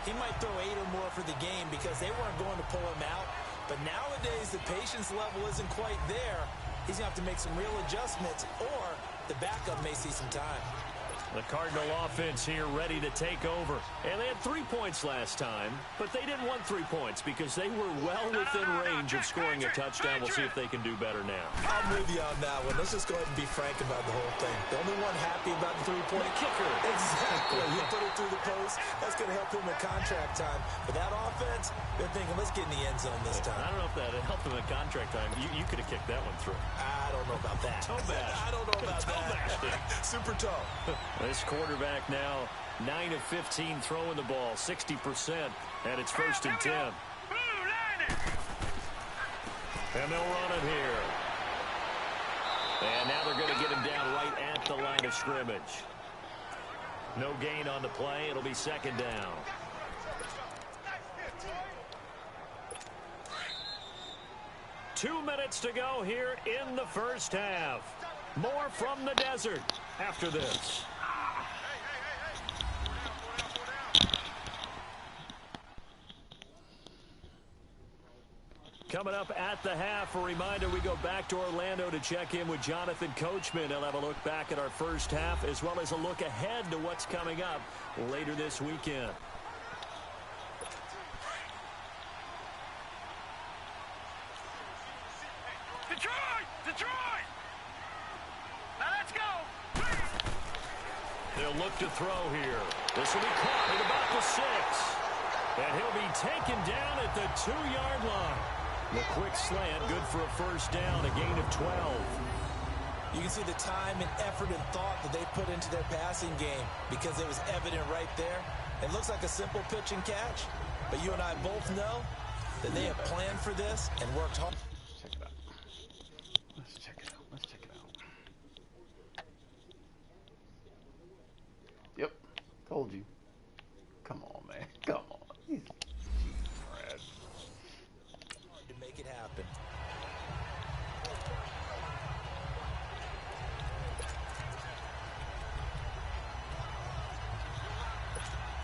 he might throw 8 or more for the game because they weren't going to pull him out. But nowadays, the patience level isn't quite there. He's going to have to make some real adjustments, or the backup may see some time. The Cardinal offense here ready to take over. And they had 3 points last time, but they didn't want 3 points because they were well within range of scoring a touchdown. We'll see if they can do better now. I'm with you on that one. Let's just go ahead and be frank about the whole thing. The only one happy about the three-point kicker. Exactly. He put it through the post. That's going to help him in contract time. But that offense, they're thinking, let's get in the end zone this time. I don't know if that helped him in contract time. You could have kicked that one through. I don't know about that. Toe bash. I don't know about that. Super toe. This quarterback now 9 of 15 throwing the ball, 60%, and it's 1st and 10. And they'll run it here. And now they're going to get him down right at the line of scrimmage. No gain on the play. It'll be 2nd down. Two minutes to go here in the first half. More from the desert after this. Coming up at the half, a reminder, we go back to Orlando to check in with Jonathan Coachman. He'll have a look back at our first half as well as a look ahead to what's coming up later this weekend. Detroit! Now let's go! They'll look to throw here. This will be caught at about the 6. And he'll be taken down at the 2-yard line. The quick slant, good for a 1st down, a gain of 12. You can see the time and effort and thought that they put into their passing game because it was evident right there. It looks like a simple pitch and catch, but you and I both know that they have planned for this and worked hard. Check it out. Let's check it out. Let's check it out. Yep. Told you. Come on, man. Come on. Easy. Brad. To make it happen.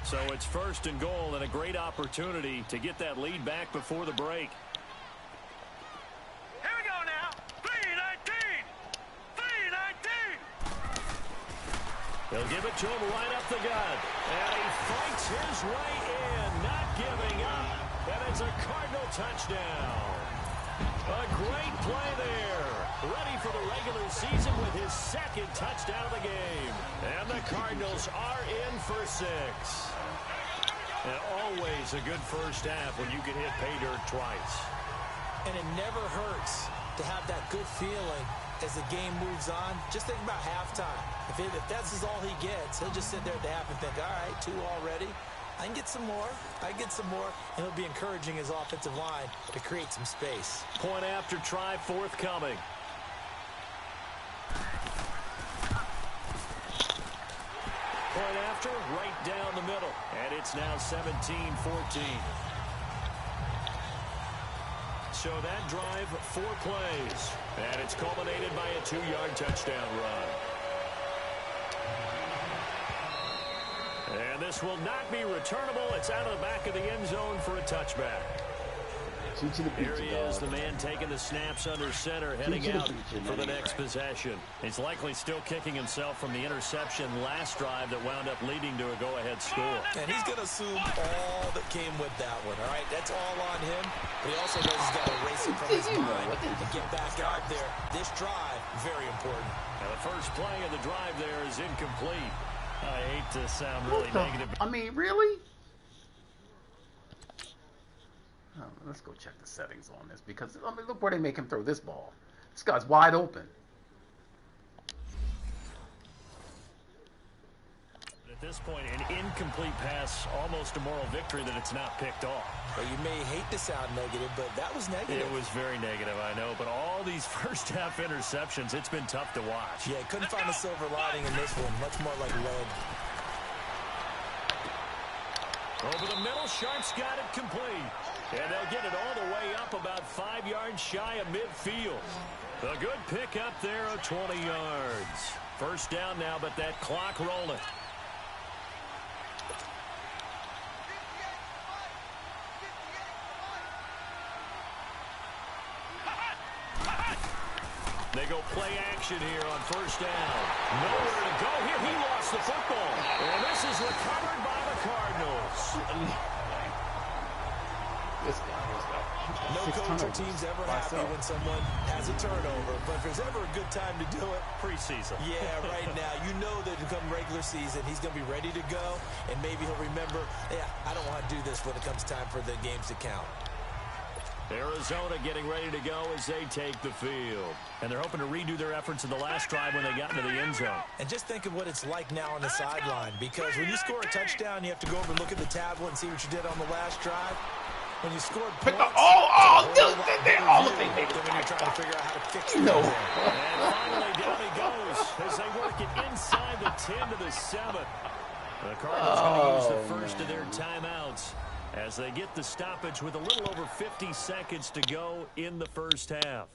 So it's 1st and goal and a great opportunity to get that lead back before the break. Here we go now. 3-19. 3-19. They'll give it to him right up the gut. And he fights his way in, not giving up. And it's a Cardinal touchdown. A great play there. Ready for the regular season with his 2nd touchdown of the game. And the Cardinals are in for 6. And always a good first half when you can hit pay dirt twice. And it never hurts to have that good feeling as the game moves on. Just think about halftime. If that's all he gets, he'll just sit there at the half and think, all right, 2 already. I can get some more. I can get some more. And he'll be encouraging his offensive line to create some space. Point after try forthcoming. Point after, right down the middle. And it's now 17-14. So that drive, 4 plays. And it's culminated by a 2-yard touchdown run. And this will not be returnable. It's out of the back of the end zone for a touchback. Here he is, the man taking the snaps under center, heading out for the next possession. He's likely still kicking himself from the interception last drive that wound up leading to a go-ahead score. And he's going to assume all that came with that one, all right? That's all on him, but he also knows he's got to erase it from his mind and get back out there. This drive, very important. And the first play of the drive there is incomplete. I hate to sound really negative. I mean, really? Oh, let's go check the settings on this because, I mean, look where they make him throw this ball. This guy's wide open. At this point, an incomplete pass, almost a moral victory that it's not picked off. Well, you may hate to sound negative, but that was negative. It was very negative, I know, but all these first half interceptions, it's been tough to watch. Yeah, couldn't find a silver lining in this one. Much more like lead. Over the middle, Sharp's got it complete. And they'll get it all the way up about 5 yards shy of midfield. A good pick up there of 20 yards. First down now, but that clock rolling. They go play action here on first down. Nowhere to go here. He lost the football. And this is recovered by the Cardinals. This guy was No coach or team's ever happy when someone has a turnover, but if there's ever a good time to do it, preseason. Yeah, right now. You know that become regular season, he's going to be ready to go, and maybe he'll remember, yeah, I don't want to do this when it comes time for the games to count. Arizona getting ready to go as they take the field. And they're hoping to redo their efforts in the last drive when they got into the end zone. And just think of what it's like now on the sideline, because when you score a touchdown, you have to go over and look at the tablet and see what you did on the last drive. When you scored points, when you're trying to figure out how to fix it. And finally, down he goes as they work it inside the 10 to the 7. The Cardinals going to use the first of their timeouts as they get the stoppage with a little over 50 seconds to go in the first half.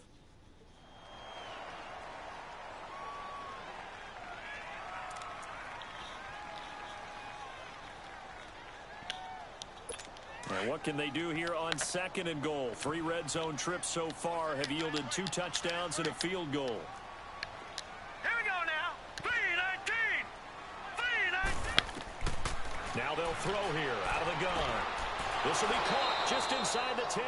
And what can they do here on 2nd and goal? 3 red zone trips so far have yielded 2 touchdowns and a field goal. Here we go now. 3-19. 3-19. Now they'll throw here out of the gun. This will be caught just inside the 10.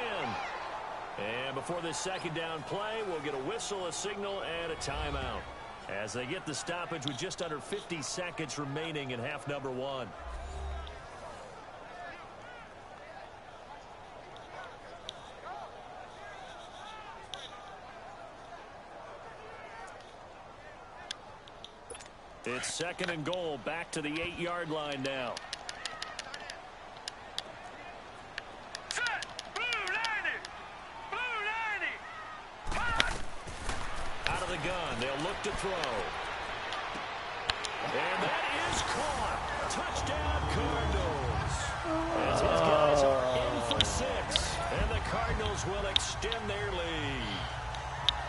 And before this second down play, we'll get a whistle, a signal, and a timeout as they get the stoppage with just under 50 seconds remaining in half number 1. It's 2nd and goal, back to the 8-yard line now. Set. Blue 90. Blue 90. Hot. Out of the gun, they'll look to throw. And that is caught. Touchdown, Cardinals. As his guys are in for 6, and the Cardinals will extend their lead.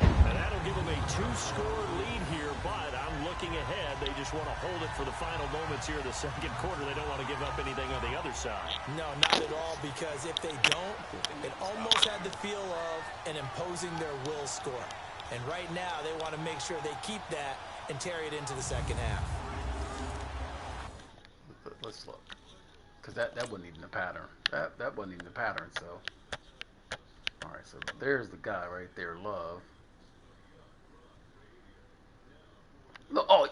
And that'll give them a 2-score lead here, but I'm looking ahead. They just want to hold it for the final moments here in the second quarter. They don't want to give up anything on the other side. No, not at all, because if they don't, it almost had the feel of an imposing their will score. And right now, they want to make sure they keep that and carry it into the second half. Let's look, because that wasn't even the pattern. That wasn't even the pattern. So, all right. So there's the guy right there, Love. No, oh,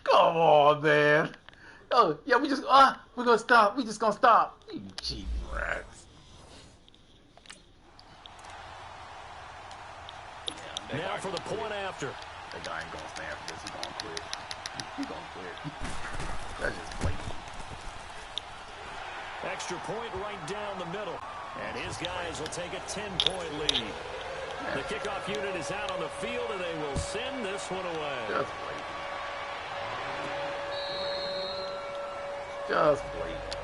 come on, man. Oh, yeah, we're gonna stop. We just gonna stop. You cheap rats. Yeah, now for the point after. That guy ain't gonna stand for this. He's gonna quit. He's gonna quit. That's just blatant. Extra point right down the middle. And his guys will take a 10-point lead. The kickoff unit is out on the field, and they will send this one away. Just blatant. Just blatant.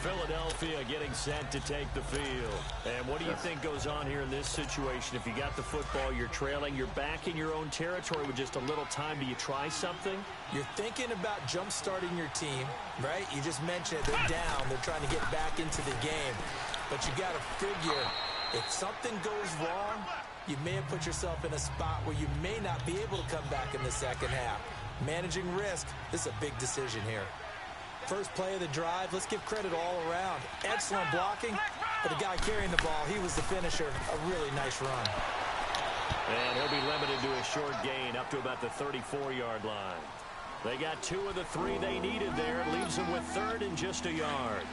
Philadelphia getting set to take the field. And what do you think goes on here in this situation? If you got the football, you're trailing, you're back in your own territory with just a little time. Do you try something? You're thinking about jump-starting your team, right? You just mentioned it. They're down. They're trying to get back into the game. But you got to figure, if something goes wrong, you may have put yourself in a spot where you may not be able to come back in the second half. Managing risk, this is a big decision here. First play of the drive, let's give credit all around. Excellent blocking, but the guy carrying the ball, he was the finisher. A really nice run. And he'll be limited to a short gain up to about the 34-yard line. They got 2 of the 3 they needed there. It leaves them with 3rd and just a yard.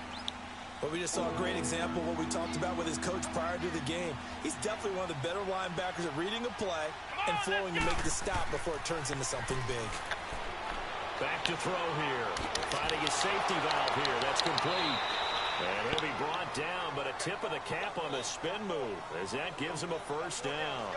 But we just saw a great example of what we talked about with his coach prior to the game. He's definitely one of the better linebackers at reading a play and flowing to make the stop before it turns into something big. Back to throw here. Finding his safety valve here. That's complete. And he'll be brought down, but a tip of the cap on the spin move as that gives him a first down.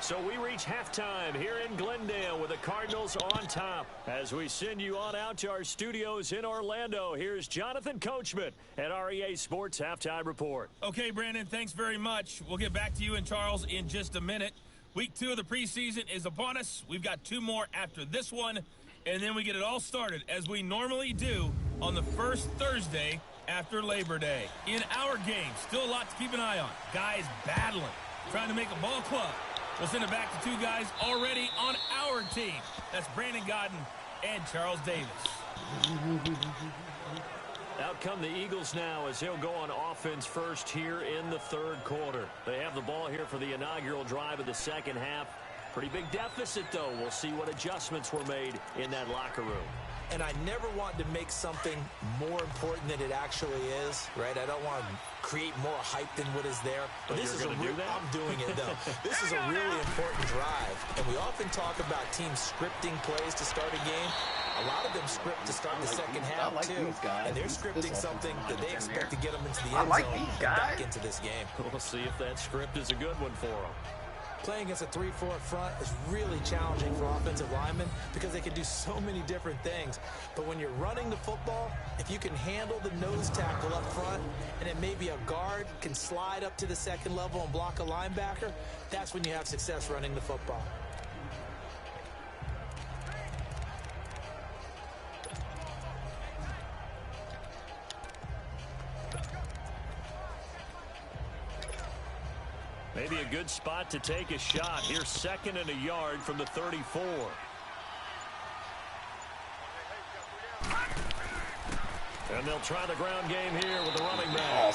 So we reach halftime here in Glendale with the Cardinals on top. As we send you on out to our studios in Orlando, here's Jonathan Coachman at REA Sports Halftime Report. Okay, Brandon, thanks very much. We'll get back to you and Charles in just a minute. Week 2 of the preseason is upon us. We've got 2 more after this one, and then we get it all started, as we normally do, on the first Thursday after Labor Day. In our game, still a lot to keep an eye on. Guys battling, trying to make a ball club. We'll send it back to 2 guys already on our team. That's Brandon Gaudin and Charles Davis. Out come the Eagles now as he'll go on offense first here in the third quarter. They have the ball here for the inaugural drive of the second half. Pretty big deficit, though. We'll see what adjustments were made in that locker room. And I never want to make something more important than it actually is, right? I don't want to create more hype than what is there. But this is I'm doing it, though. This is a really important drive. And we often talk about teams scripting plays to start a game. A lot of them script to start the second half, too. And they're scripting something that they expect to get them into the end zone and back into this game. We'll see if that script is a good one for them. Playing against a 3-4 front is really challenging for offensive linemen because they can do so many different things. But when you're running the football, if you can handle the nose tackle up front and then maybe a guard can slide up to the second level and block a linebacker, that's when you have success running the football. Maybe a good spot to take a shot. Here's 2nd and a yard from the 34. And they'll try the ground game here with the running back.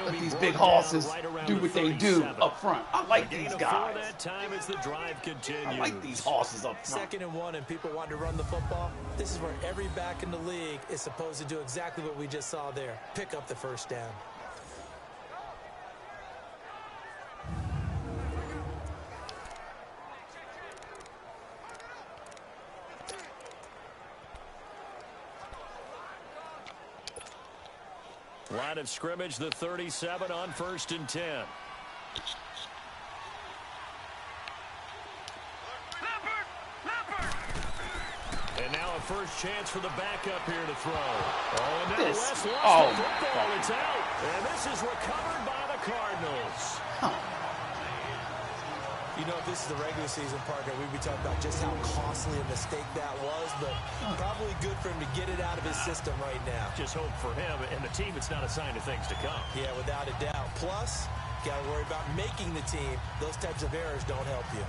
Let these big horses do what they do up front. I like these guys. That time as the drive continues. I like these horses up front. 2nd and 1 and people want to run the football. This is where every back in the league is supposed to do exactly what we just saw there. Pick up the first down. Line of scrimmage, the 37 on 1st and 10. And now a first chance for the backup here to throw. Oh, and now West lost the football. It's out. And this is recovered by the Cardinals. You know, if this is the regular season, partner, we'd be talking about just how costly a mistake that was, but probably good for him to get it out of his system right now. Just hope for him and the team it's not a sign of things to come. Yeah, without a doubt. Plus, got to worry about making the team. Those types of errors don't help you.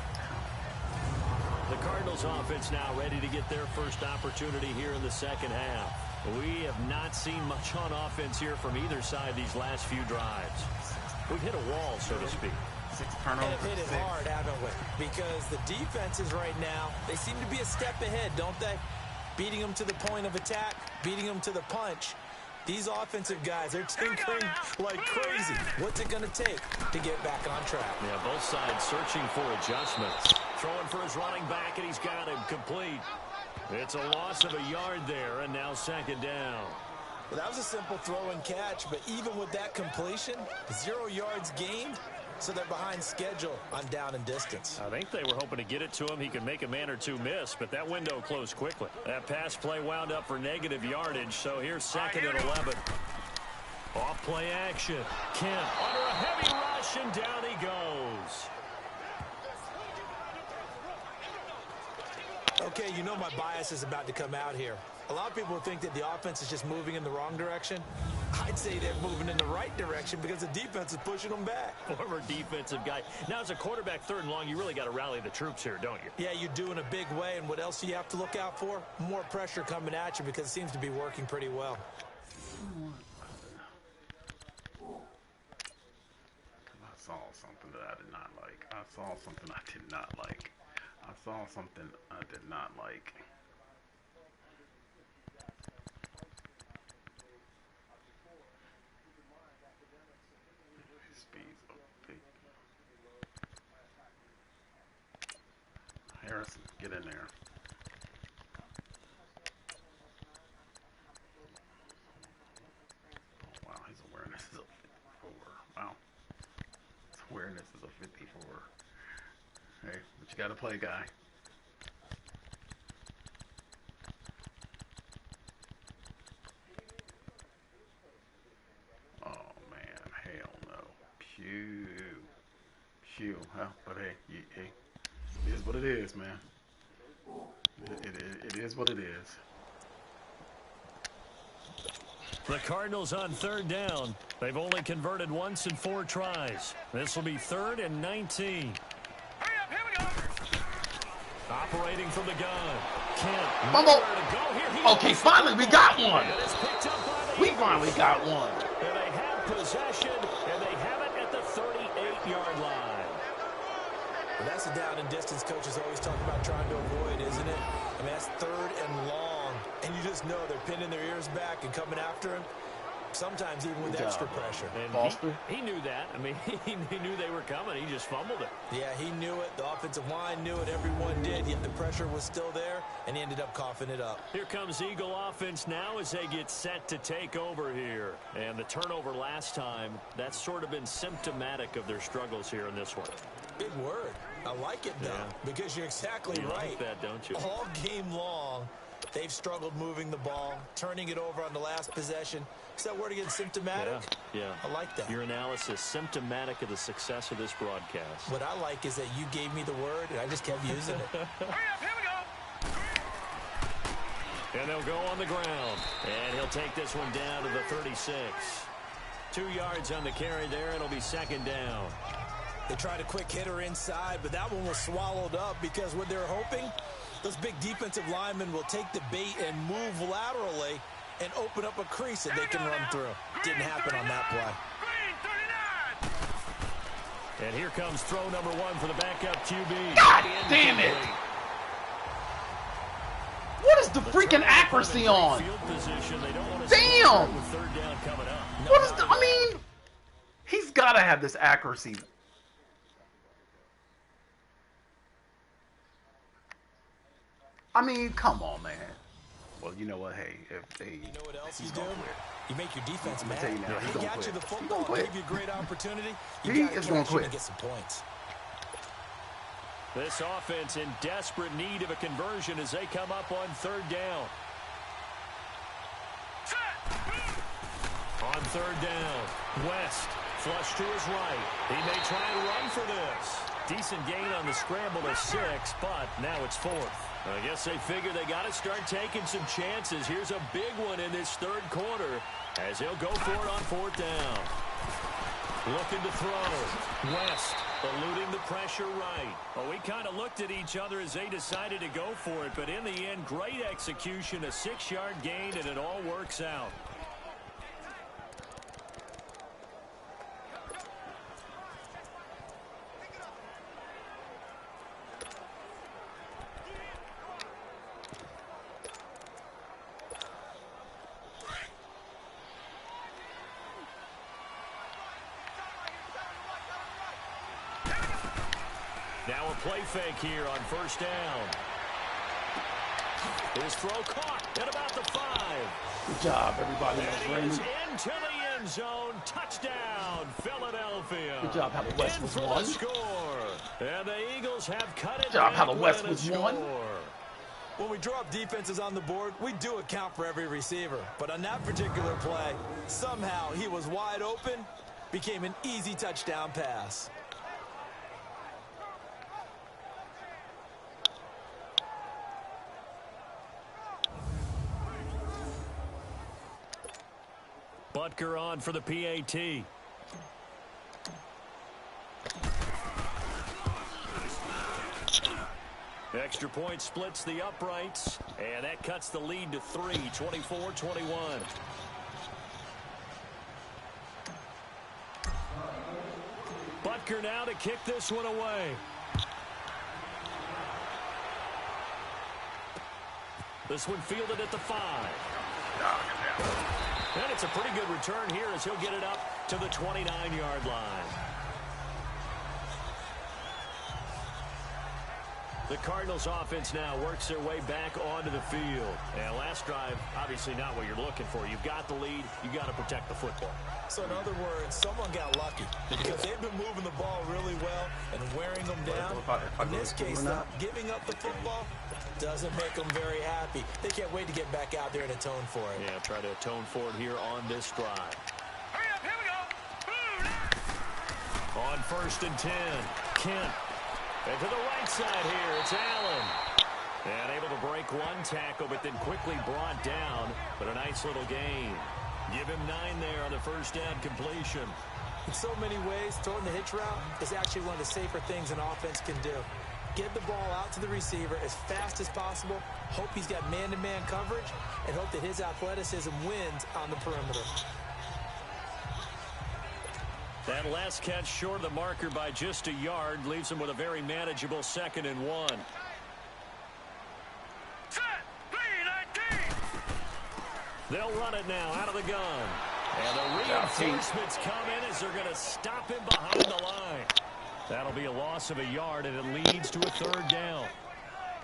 The Cardinals offense now ready to get their first opportunity here in the second half. We have not seen much on offense here from either side these last few drives. We've hit a wall, so to speak. 6 turnovers. And hit it hard, haven't we? Because the defenses right now, they seem to be a step ahead, don't they? Beating them to the point of attack, beating them to the punch. These offensive guys, they're tinkering like crazy. What's it going to take to get back on track? Yeah, both sides searching for adjustments. Throwing for his running back, and he's got him complete. It's a loss of a yard there, and now 2nd down. Well, that was a simple throw and catch, but even with that completion, 0 yards gained. So they're behind schedule on down and distance. I think they were hoping to get it to him. He could make a man or two miss, but that window closed quickly. That pass play wound up for negative yardage, so here's 2nd and 11. Off play action. Kemp under a heavy rush, and down he goes. Okay, you know my bias is about to come out here. A lot of people think that the offense is just moving in the wrong direction. I'd say they're moving in the right direction because the defense is pushing them back. Former defensive guy. Now, as a quarterback 3rd and long, you really got to rally the troops here, don't you? Yeah, you do in a big way. And what else do you have to look out for? More pressure coming at you because it seems to be working pretty well. I saw something that I did not like. I saw something I did not like. I saw something I did not like. Harrison, get in there. Oh, wow, his awareness is a 54. Wow. His awareness is a 54. Hey, but you got to play, guy. Oh, man, hell no. Pew. Pew. Huh? But hey, hey. It is what it is, man. It is what it is. The Cardinals on 3rd down. They've only converted once in 4 tries. This will be 3rd and 19. Hurry up, here we go. Operating from the gun. Kemp. Bumble. Okay, finally we got one. And it's picked up by the We finally got one. And they have possession, and they have it at the 38-yard line. Well, that's a down and distance coaches always talk about trying to avoid, isn't it? I mean, that's 3rd and long, and you just know they're pinning their ears back and coming after him. Sometimes even with extra pressure. And he knew that. I mean, he knew they were coming. He just fumbled it. Yeah, he knew it. The offensive line knew it. Everyone did. Yet the pressure was still there, and he ended up coughing it up. Here comes Eagle offense now as they get set to take over here. And the turnover last time, that's sort of been symptomatic of their struggles here in this one. Big word. I like it, though, because you're exactly you right. like that, don't you? All game long, they've struggled moving the ball, turning it over on the last possession. Is that word again, symptomatic? Yeah. I like that. Your analysis, symptomatic of the success of this broadcast. What I like is that you gave me the word, and I just kept using it. Hurry up, here we go. And they'll go on the ground. And he'll take this one down to the 36. 2 yards on the carry there. It'll be 2nd down. They tried a quick hitter inside, but that one was swallowed up because what they're hoping, those big defensive linemen will take the bait and move laterally and open up a crease that they can run through. Didn't happen on that play. Green 39. And here comes throw number 1 for the backup QB. God damn it. What is the freaking accuracy on? Damn. What is the, I mean, he's got to have this accuracy. I mean, come on, man. Well, you know what? Hey, if they, you know what else you do? You make your defense mad. You now, He got you the football, gave you a great opportunity. He is going to quit. Get some points. This offense in desperate need of a conversion as they come up on 3rd down. On 3rd down, West flush to his right. He may try and run for this. Decent gain on the scramble to 6, but now it's 4th. I guess they figure they got to start taking some chances. Here's a big one in this 3rd quarter as he'll go for it on 4th down. Looking to throw. West eluding the pressure right. Well, we kind of looked at each other as they decided to go for it, but in the end, great execution, a 6-yard gain, and it all works out. Now a play fake here on 1st down. His throw caught at about the 5. Good job, everybody. And he's into the end zone. Touchdown, Philadelphia. Good job how the West was won. Score. And the Eagles have cut it. Good job how the West was won. When we drop defenses on the board, we do account for every receiver. But on that particular play, somehow he was wide open, became an easy touchdown pass. Butker on for the PAT. Extra point splits the uprights, and that cuts the lead to 3, 24-21. Butker now to kick this one away. This one fielded at the 5. And it's a pretty good return here as he'll get it up to the 29-yard line. The Cardinals offense now works their way back onto the field. And last drive, obviously not what you're looking for. You've got the lead. You've got to protect the football. So in other words, someone got lucky because they've been moving the ball really well and wearing them down. In this case, though, giving up the football doesn't make them very happy. They can't wait to get back out there and atone for it. Yeah, try to atone for it here on this drive. Hurry up, here we go. On 1st and 10, Kent. And to the right side here, it's Allen. And able to break one tackle, but then quickly brought down. But a nice little gain. Give him 9 there on the 1st down completion. In so many ways, throwing the hitch route is actually one of the safer things an offense can do. Get the ball out to the receiver as fast as possible. Hope he's got man-to-man coverage, and hope that his athleticism wins on the perimeter. That last catch short of the marker by just a yard leaves him with a very manageable 2nd and 1. Set. 3-19. They'll run it now out of the gun. And the reinforcements come in as they're going to stop him behind the line. That'll be a loss of a yard, and it leads to a 3rd down.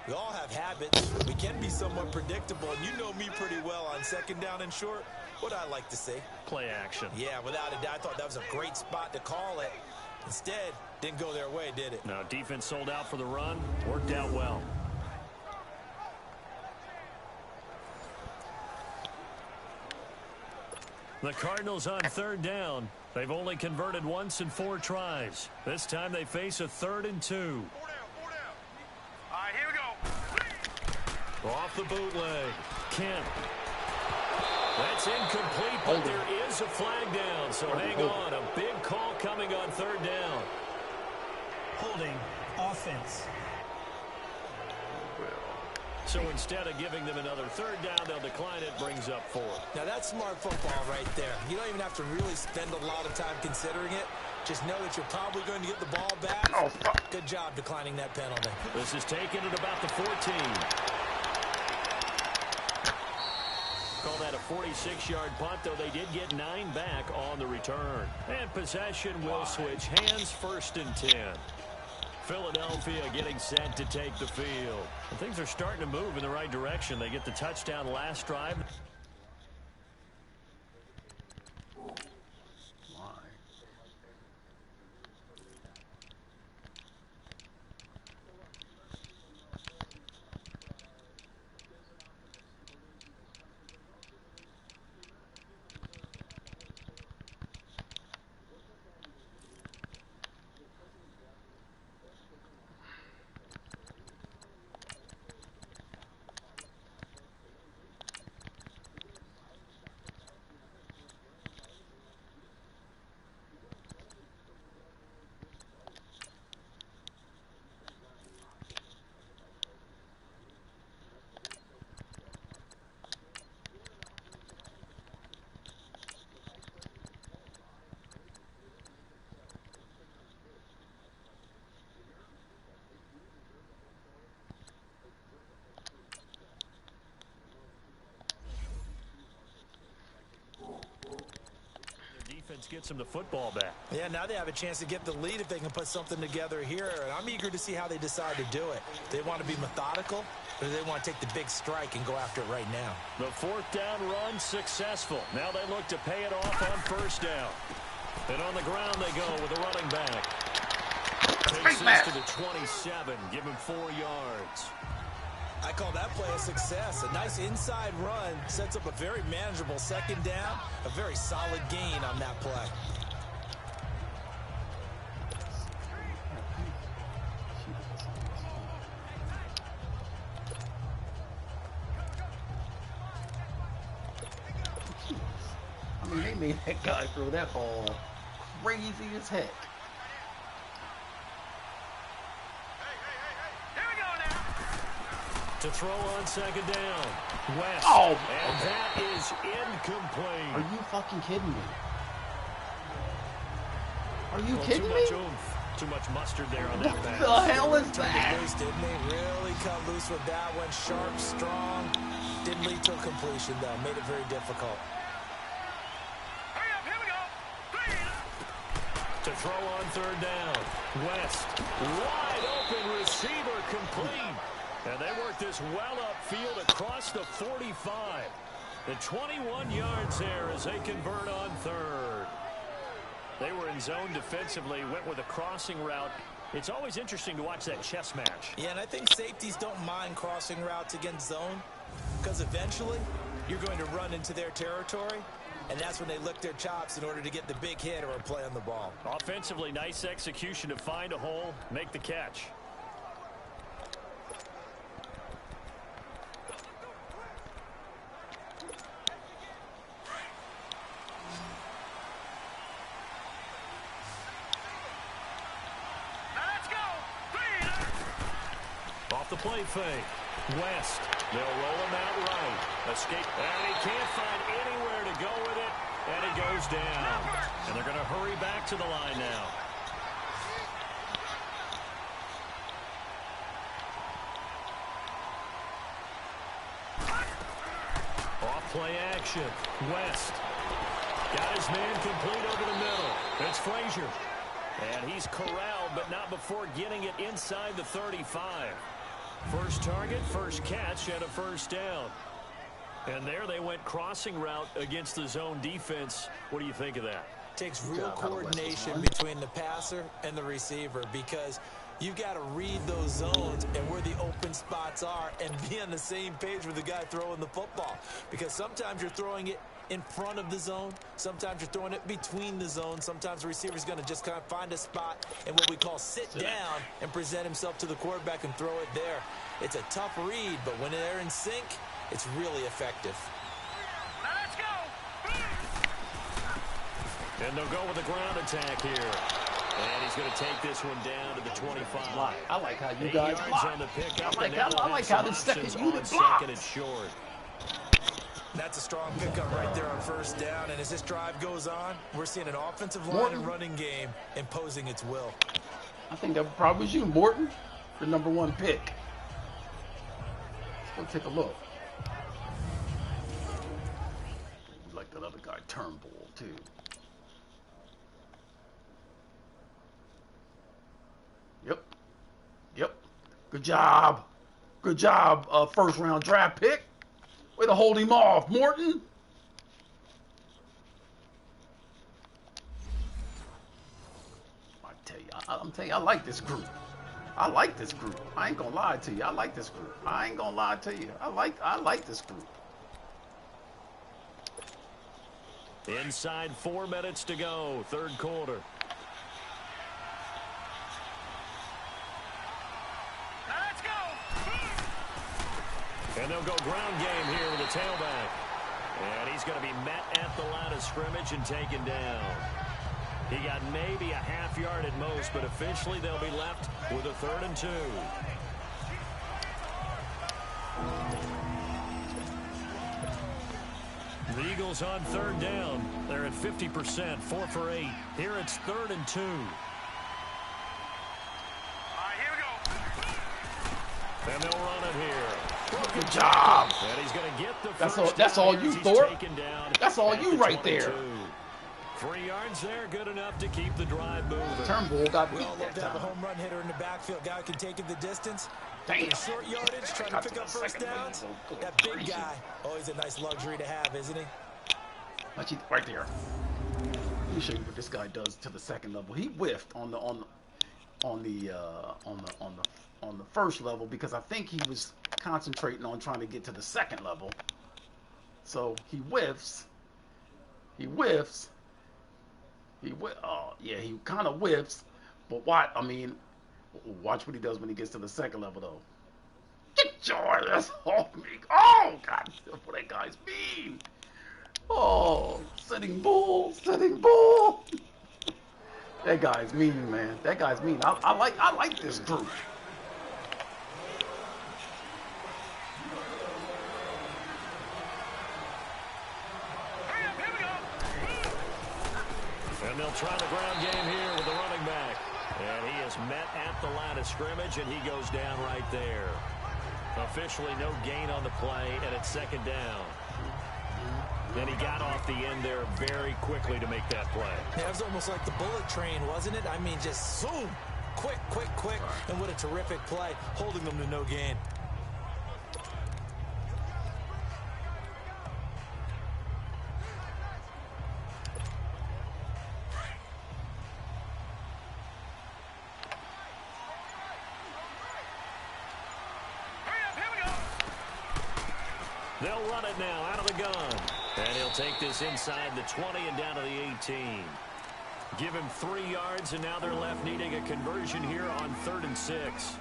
We all have habits. We can be somewhat predictable, and you know me pretty well on 2nd down and short. What I like to say. Play action. Yeah, without a doubt. I thought that was a great spot to call it. Instead, didn't go their way, did it? Now, defense sold out for the run. Worked out well. The Cardinals on 3rd down. They've only converted once in 4 tries. This time they face a 3rd and 2. 4 down, 4 down. All right, here we go. Off the bootleg. Kemp. That's incomplete, but there is a flag down. So hang on. A big call coming on 3rd down. Holding. Offense. So instead of giving them another 3rd down, they'll decline it. Brings up 4. Now, that's smart football right there. You don't even have to really spend a lot of time considering it. Just know that you're probably going to get the ball back. Oh, fuck. Good job declining that penalty. This is taken at about the 14. Call that a 46-yard punt, though they did get 9 back on the return. And possession will switch hands, 1st and 10. Philadelphia getting set to take the field. And things are starting to move in the right direction. They get the touchdown last drive. Gets him the football back. Yeah, now they have a chance to get the lead if they can put something together here. And I'm eager to see how they decide to do it. They want to be methodical, or they want to take the big strike and go after it right now. The 4th down run successful. Now they look to pay it off on 1st down. And on the ground they go with a running back. Takes this to the 27. Give him 4 yards. I call that play a success. A nice inside run sets up a very manageable 2nd down. A very solid gain on that play. I mean, they made that guy throw that ball crazy as heck. To throw on 2nd down. West. Oh, and that is incomplete. Are you fucking kidding me? Are you kidding me? Too much mustard there on that pass. What the hell is Turned that? it loose, didn't they? Really cut loose with that one. Sharp, strong. Didn't lead to a completion, though. Made it very difficult. Hurry up, here we go. 3. To throw on 3rd down. West. Wide open receiver complete. And they work this well upfield across the 45. The 21 yards there as they convert on 3rd. They were in zone defensively, went with a crossing route. It's always interesting to watch that chess match. Yeah, and I think safeties don't mind crossing routes against zone because eventually you're going to run into their territory, and that's when they lick their chops in order to get the big hit or a play on the ball. Offensively, nice execution to find a hole, make the catch. the play fake. West. They'll roll him out right. Escape. And he can't find anywhere to go with it. And he goes down. And they're going to hurry back to the line now. Off play action. West. Got his man complete over the middle. It's Frazier. And he's corralled, but not before getting it inside the 35. First target, first catch, and a first down. And there they went crossing route against the zone defense. What do you think of that? Takes real coordination between the passer and the receiver, because you've got to read those zones and where the open spots are and be on the same page with the guy throwing the football. Because sometimes you're throwing it in front of the zone. Sometimes you're throwing it between the zones. Sometimes the receiver's going to just kind of find a spot and what we call sit down and present himself to the quarterback and throw it there. It's a tough read, but when they're in sync, it's really effective. Now let's go. And they'll go with a ground attack here. And he's going to take this one down to the 25. I like how you guys block. On the pickup, I like how the second unit blocks. Second and short. That's a strong pickup right there on first down. And as this drive goes on, we're seeing an offensive line and running game imposing its will. I think that probably was you, Morton, the #1 pick. Let's go take a look. We like that other guy, Turnbull, too. Yep. Good job. Good job, first round draft pick. Way to hold him off, Morton. I'm telling you, I like this group. I ain't gonna lie to you. I like this group. I like this group. Inside 4 minutes to go, third quarter. And they'll go ground game here with a tailback. And he's going to be met at the line of scrimmage and taken down. He got maybe a half yard at most, but officially they'll be left with a 3rd and 2. The Eagles on 3rd down. They're at 50%, 4 for 8. Here it's 3rd and 2. And they'll run it here. Good job. And he's going to get the that's all you, Thorpe. That's all you right there. 3 yards there, good enough to keep the drive moving. Turnbull got beat that time. To have a home run hitter in the backfield. Guy can take it the distance. Damn. Short yardage, trying to pick up first downs. That big guy, always a nice luxury to have, isn't he? Right there. Let me show you what this guy does to the second level. He whiffed on the first level because I think he was concentrating on trying to get to the second level. So he whiffs. He kind of whiffs. But watch what he does when he gets to the second level, though. Get your ass off me! Oh God, what that guy's mean! Oh, Sitting Bull. That guy's mean, man. That guy's mean. I like this group. And they'll try the ground game here with the running back. And he is met at the line of scrimmage, and he goes down right there. Officially no gain on the play, and it's 2nd down. Then he got off the end there very quickly to make that play. Yeah, it was almost like the bullet train, wasn't it? I mean, just zoom. Quick. And what a terrific play, holding them to no gain. They'll run it now out of the gun. And he'll take this inside the 20 and down to the 18. Give him 3 yards, and now they're left needing a conversion here on 3rd and 6.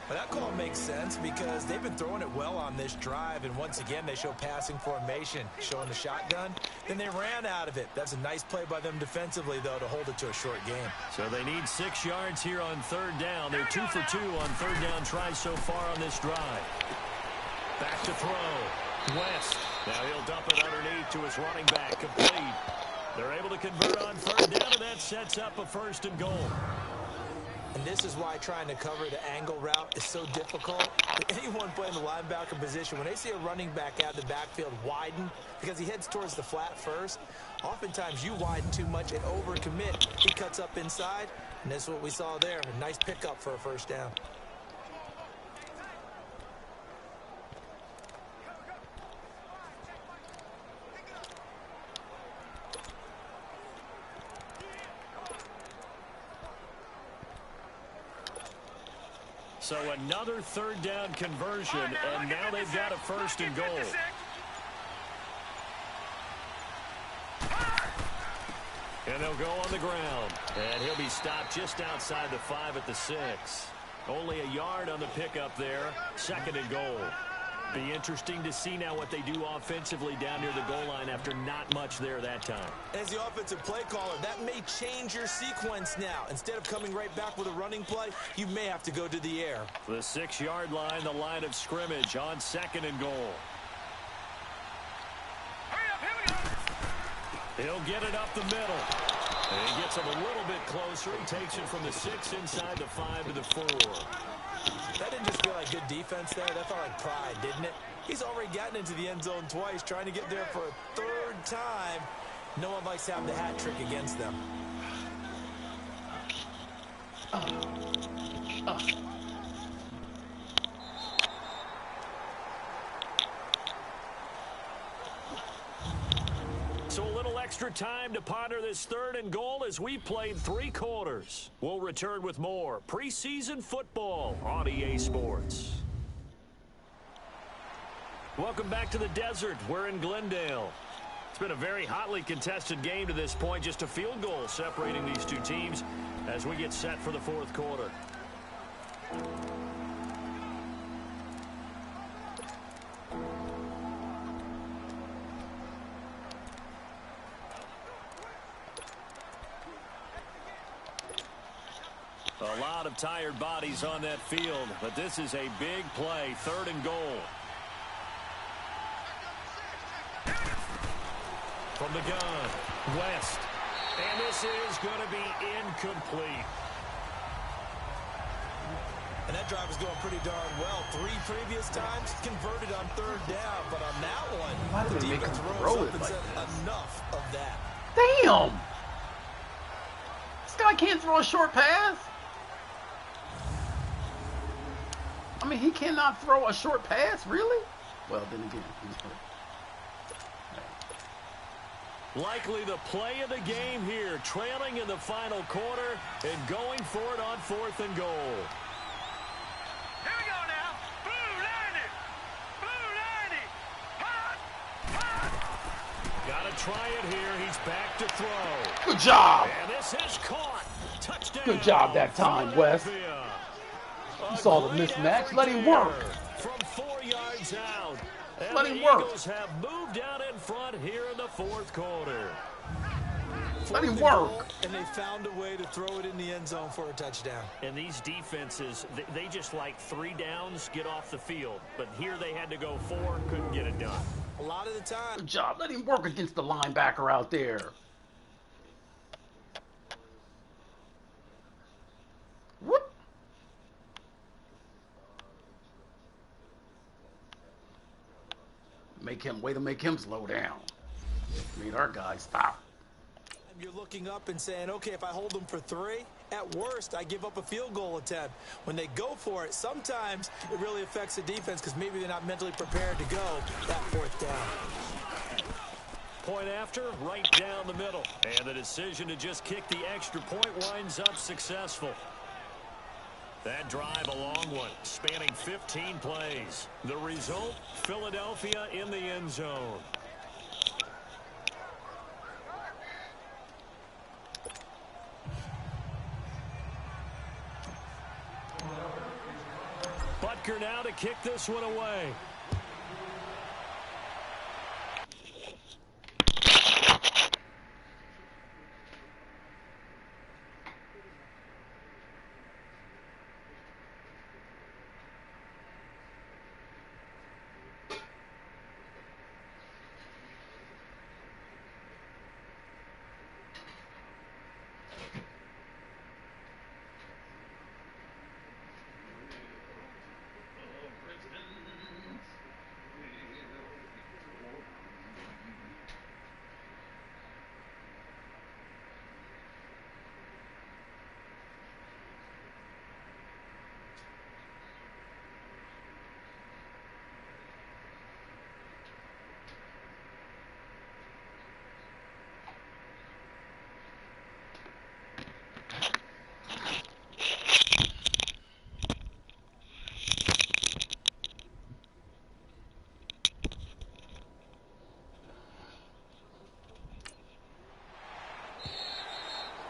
Well, that call makes sense because they've been throwing it well on this drive, and once again they show passing formation, showing the shotgun. Then they ran out of it. That's a nice play by them defensively, though, to hold it to a short game. So they need 6 yards here on third down. They're 2 for 2 on third down tries so far on this drive. Back to throw. West. Now he'll dump it underneath to his running back. Complete. They're able to convert on third down, and that sets up a 1st and goal. And this is why trying to cover the angle route is so difficult. Anyone playing the linebacker position, when they see a running back out of the backfield widen, because he heads towards the flat first, oftentimes you widen too much and overcommit. He cuts up inside, and that's what we saw there. A nice pickup for a 1st down. So another third down conversion, and now they've got a 1st and goal. And they'll go on the ground. And he'll be stopped just outside the 5 at the 6. Only a yard on the pickup there. 2nd and goal. Be interesting to see now what they do offensively down near the goal line after not much there that time. As the offensive play caller, that may change your sequence now. Instead of coming right back with a running play, you may have to go to the air. The 6-yard line, the line of scrimmage on 2nd and goal. Hurry up, here we go. He'll get it up the middle. And he gets him a little bit closer. He takes it from the 6 inside the 5 to the 4. That didn't just feel like good defense there. That felt like pride, didn't it? He's already gotten into the end zone twice, trying to get there for a 3rd time. No one likes to have the hat trick against them. So a little extra time to ponder this 3rd and goal as we played 3 quarters. We'll return with more preseason football on EA Sports. Welcome back to the desert. We're in Glendale. It's been a very hotly contested game to this point. Just a field goal separating these 2 teams as we get set for the 4th quarter. A lot of tired bodies on that field, but this is a big play, 3rd and goal. From the gun, West. And this is going to be incomplete. And that drive is going pretty darn well. 3 previous times converted on 3rd down, but on that Why one, did the they make defense him rose throw up it and like said that? enough of that. Damn! This guy can't throw a short pass? I mean, he cannot throw a short pass, really? Well, then again, he's hurt. Likely the play of the game here, trailing in the final quarter and going for it on 4th and goal. Here we go now. Blue 90. Blue 90. Hot. Hot. Got to try it here. He's back to throw. Good job! And this is caught. Touchdown. Good job that time, Wes. You saw the mismatch. Let him work. From 4 yards out. And Let the him work. Eagles have moved out in front here in the 4th quarter. Let him work. And they found a way to throw it in the end zone for a touchdown. And these defenses, they just like 3 downs, get off the field. But here they had to go 4, couldn't get it done. A lot of the time. Good job. Let him work against the linebacker out there. Whoop. Way to make him slow down. Made our guy stop. You're looking up and saying, okay, if I hold them for 3, at worst, I give up a field goal attempt. When they go for it, sometimes it really affects the defense because maybe they're not mentally prepared to go that 4th down. Point after, right down the middle. And the decision to just kick the extra point winds up successful. That drive, a long one, spanning 15 plays. The result, Philadelphia in the end zone. Baker now to kick this one away.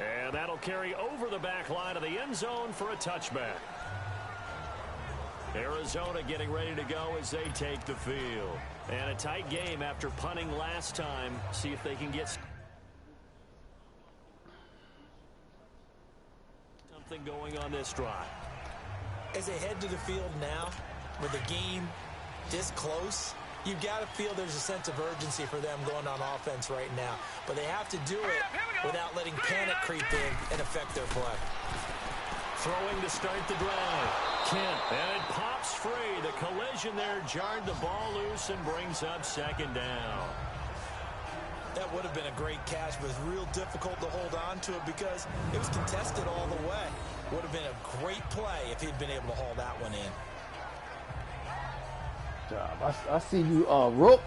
And that'll carry over the back line of the end zone for a touchback. Arizona getting ready to go as they take the field. And a tight game after punting last time. See if they can get something going on this drive. As they head to the field now, with the game this close, you've got to feel there's a sense of urgency for them going on offense right now. But they have to do it without letting panic creep in and affect their play. Throwing to start the drive. Kent, and it pops free. The collision there jarred the ball loose and brings up second down. That would have been a great catch, but it's real difficult to hold on to it because it was contested all the way. Would have been a great play if he'd been able to haul that one in. I see you, Rook.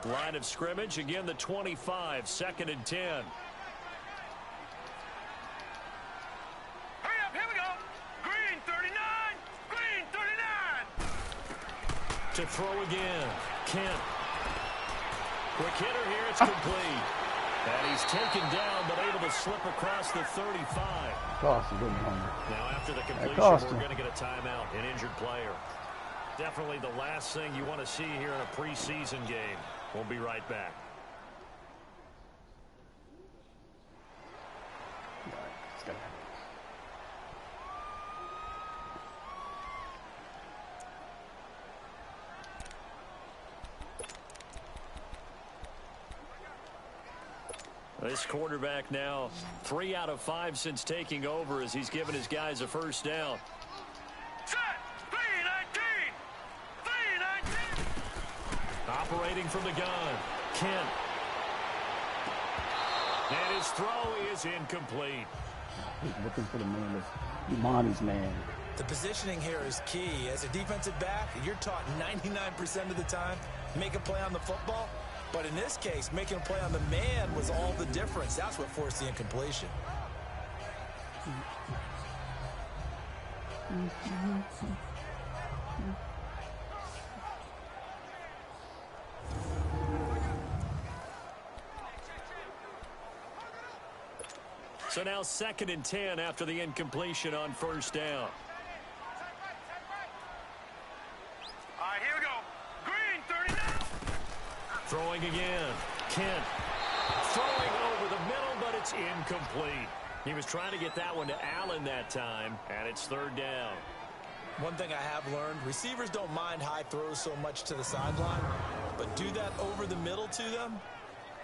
Line of scrimmage, again the 25, 2nd and 10. Hurry up, here we go. Green 39, green 39. To throw again, Kent. Quick hitter here, it's complete. And he's taken down, but able to slip across the 35. Cost him, didn't he? Now after the completion, we're going to get a timeout, an injured player. Definitely the last thing you want to see here in a preseason game. We'll be right back. This quarterback now 3 out of 5 since taking over as he's given his guys a first down. Set, 319, 319. Operating from the gun, Kent. And his throw is incomplete. He's looking for the man, Imani's man. The positioning here is key. As a defensive back, you're taught 99% of the time, make a play on the football. But in this case, making a play on the man was all the difference. That's what forced the incompletion. So now 2nd and 10 after the incompletion on first down. All right, here we go. Green 39. Throwing again. Kent. Throwing over the middle, but it's incomplete. He was trying to get that one to Allen that time, and it's 3rd down. One thing I have learned, receivers don't mind high throws so much to the sideline, but do that over the middle to them,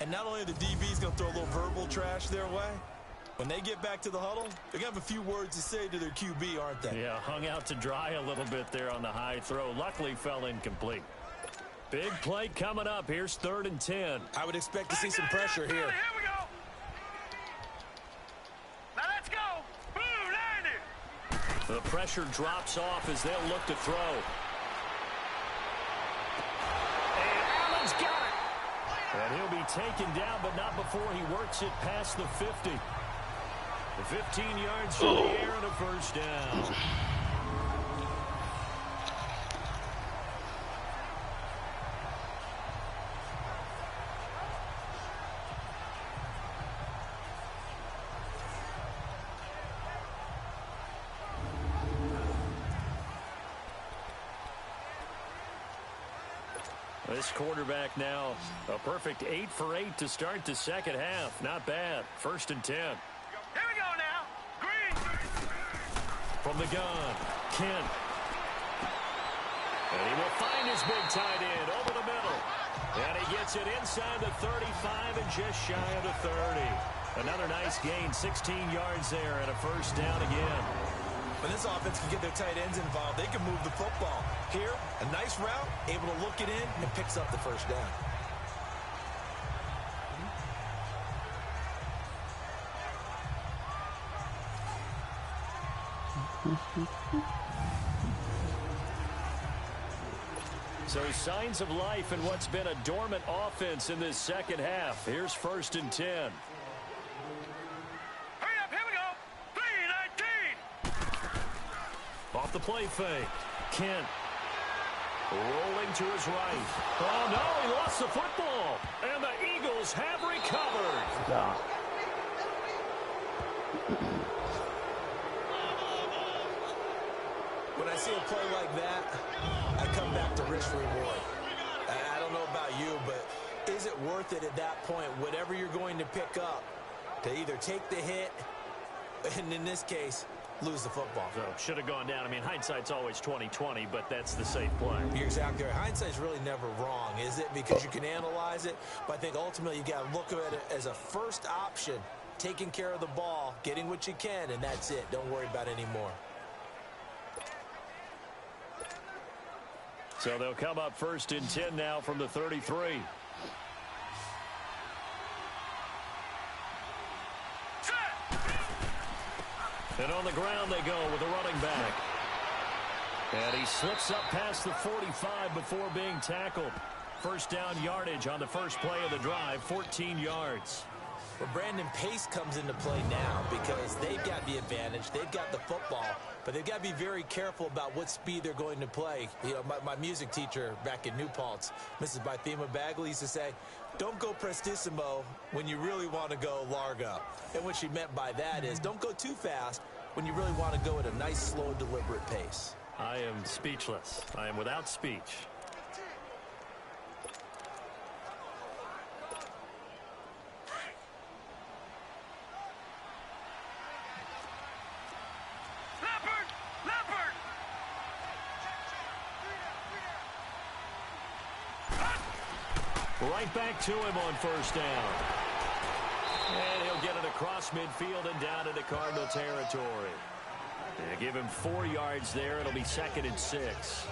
and not only are the DBs going to throw a little verbal trash their way, when they get back to the huddle, they're going to have a few words to say to their QB, aren't they? Yeah, hung out to dry a little bit there on the high throw. Luckily fell incomplete. Big play coming up. Here's 3rd and 10. I would expect to see some pressure here. Here we go. Now let's go. Blue 90. The pressure drops off as they'll look to throw. And Allen's got it. And he'll be taken down, but not before he works it past the 50. The 15 yards through the air and a first down. This quarterback now a perfect 8 for 8 to start the second half. Not bad. 1st and 10. Here we go now. Green. From the gun, Kent. And he will find his big tight end over the middle. And he gets it inside the 35 and just shy of the 30. Another nice gain, 16 yards there and a 1st down again. When this offense can get their tight ends involved, they can move the football. Here, a nice route, able to look it in, and picks up the 1st down. So signs of life in what's been a dormant offense in this second half. Here's 1st and 10. Hurry up, here we go. 3-19. Off the play fake. Kent rolling to his right. Oh, no, he lost the football. And the Eagles have recovered. Stop. When I see a play like that, I come back to risk reward. I don't know about you, but is it worth it at that point, whatever you're going to pick up, to either take the hit, and in this case, lose the football? So should have gone down. I mean, hindsight's always 20/20, but that's the safe play. You're exactly right. Hindsight's really never wrong, is it? Because you can analyze it, but I think ultimately you got to look at it as a first option, taking care of the ball, getting what you can, and that's it. Don't worry about any more. So they'll come up 1st and 10 now from the 33. And on the ground they go with a running back. And he slips up past the 45 before being tackled. 1st down yardage on the first play of the drive, 14 yards. Well, Brandon, pace comes into play now because they've got the advantage. They've got the football, but they've got to be very careful about what speed they're going to play. You know, my music teacher back in New Paltz, Mrs. Bythema Bagley, used to say, don't go prestissimo when you really want to go largo. And what she meant by that is don't go too fast when you really want to go at a nice, slow, deliberate pace. I am speechless. I am without speech. Right back to him on 1st down. And he'll get it across midfield and down into Cardinal territory. And give him 4 yards there. It'll be 2nd and 6.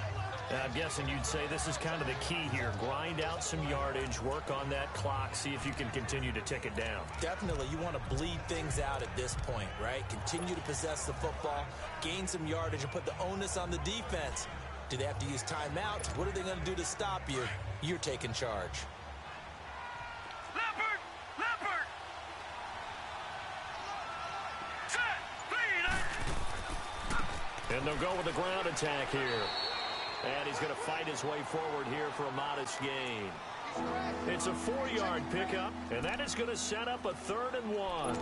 I'm guessing you'd say this is kind of the key here. Grind out some yardage, work on that clock, see if you can continue to tick it down. Definitely. You want to bleed things out at this point, right? Continue to possess the football, gain some yardage, and put the onus on the defense. Do they have to use timeouts? What are they going to do to stop you? You're taking charge. Leopard! Leopard! Set! 3-9. And they'll go with the ground attack here. And he's going to fight his way forward here for a modest gain. It's a 4-yard pickup, and that is going to set up a 3rd and 1.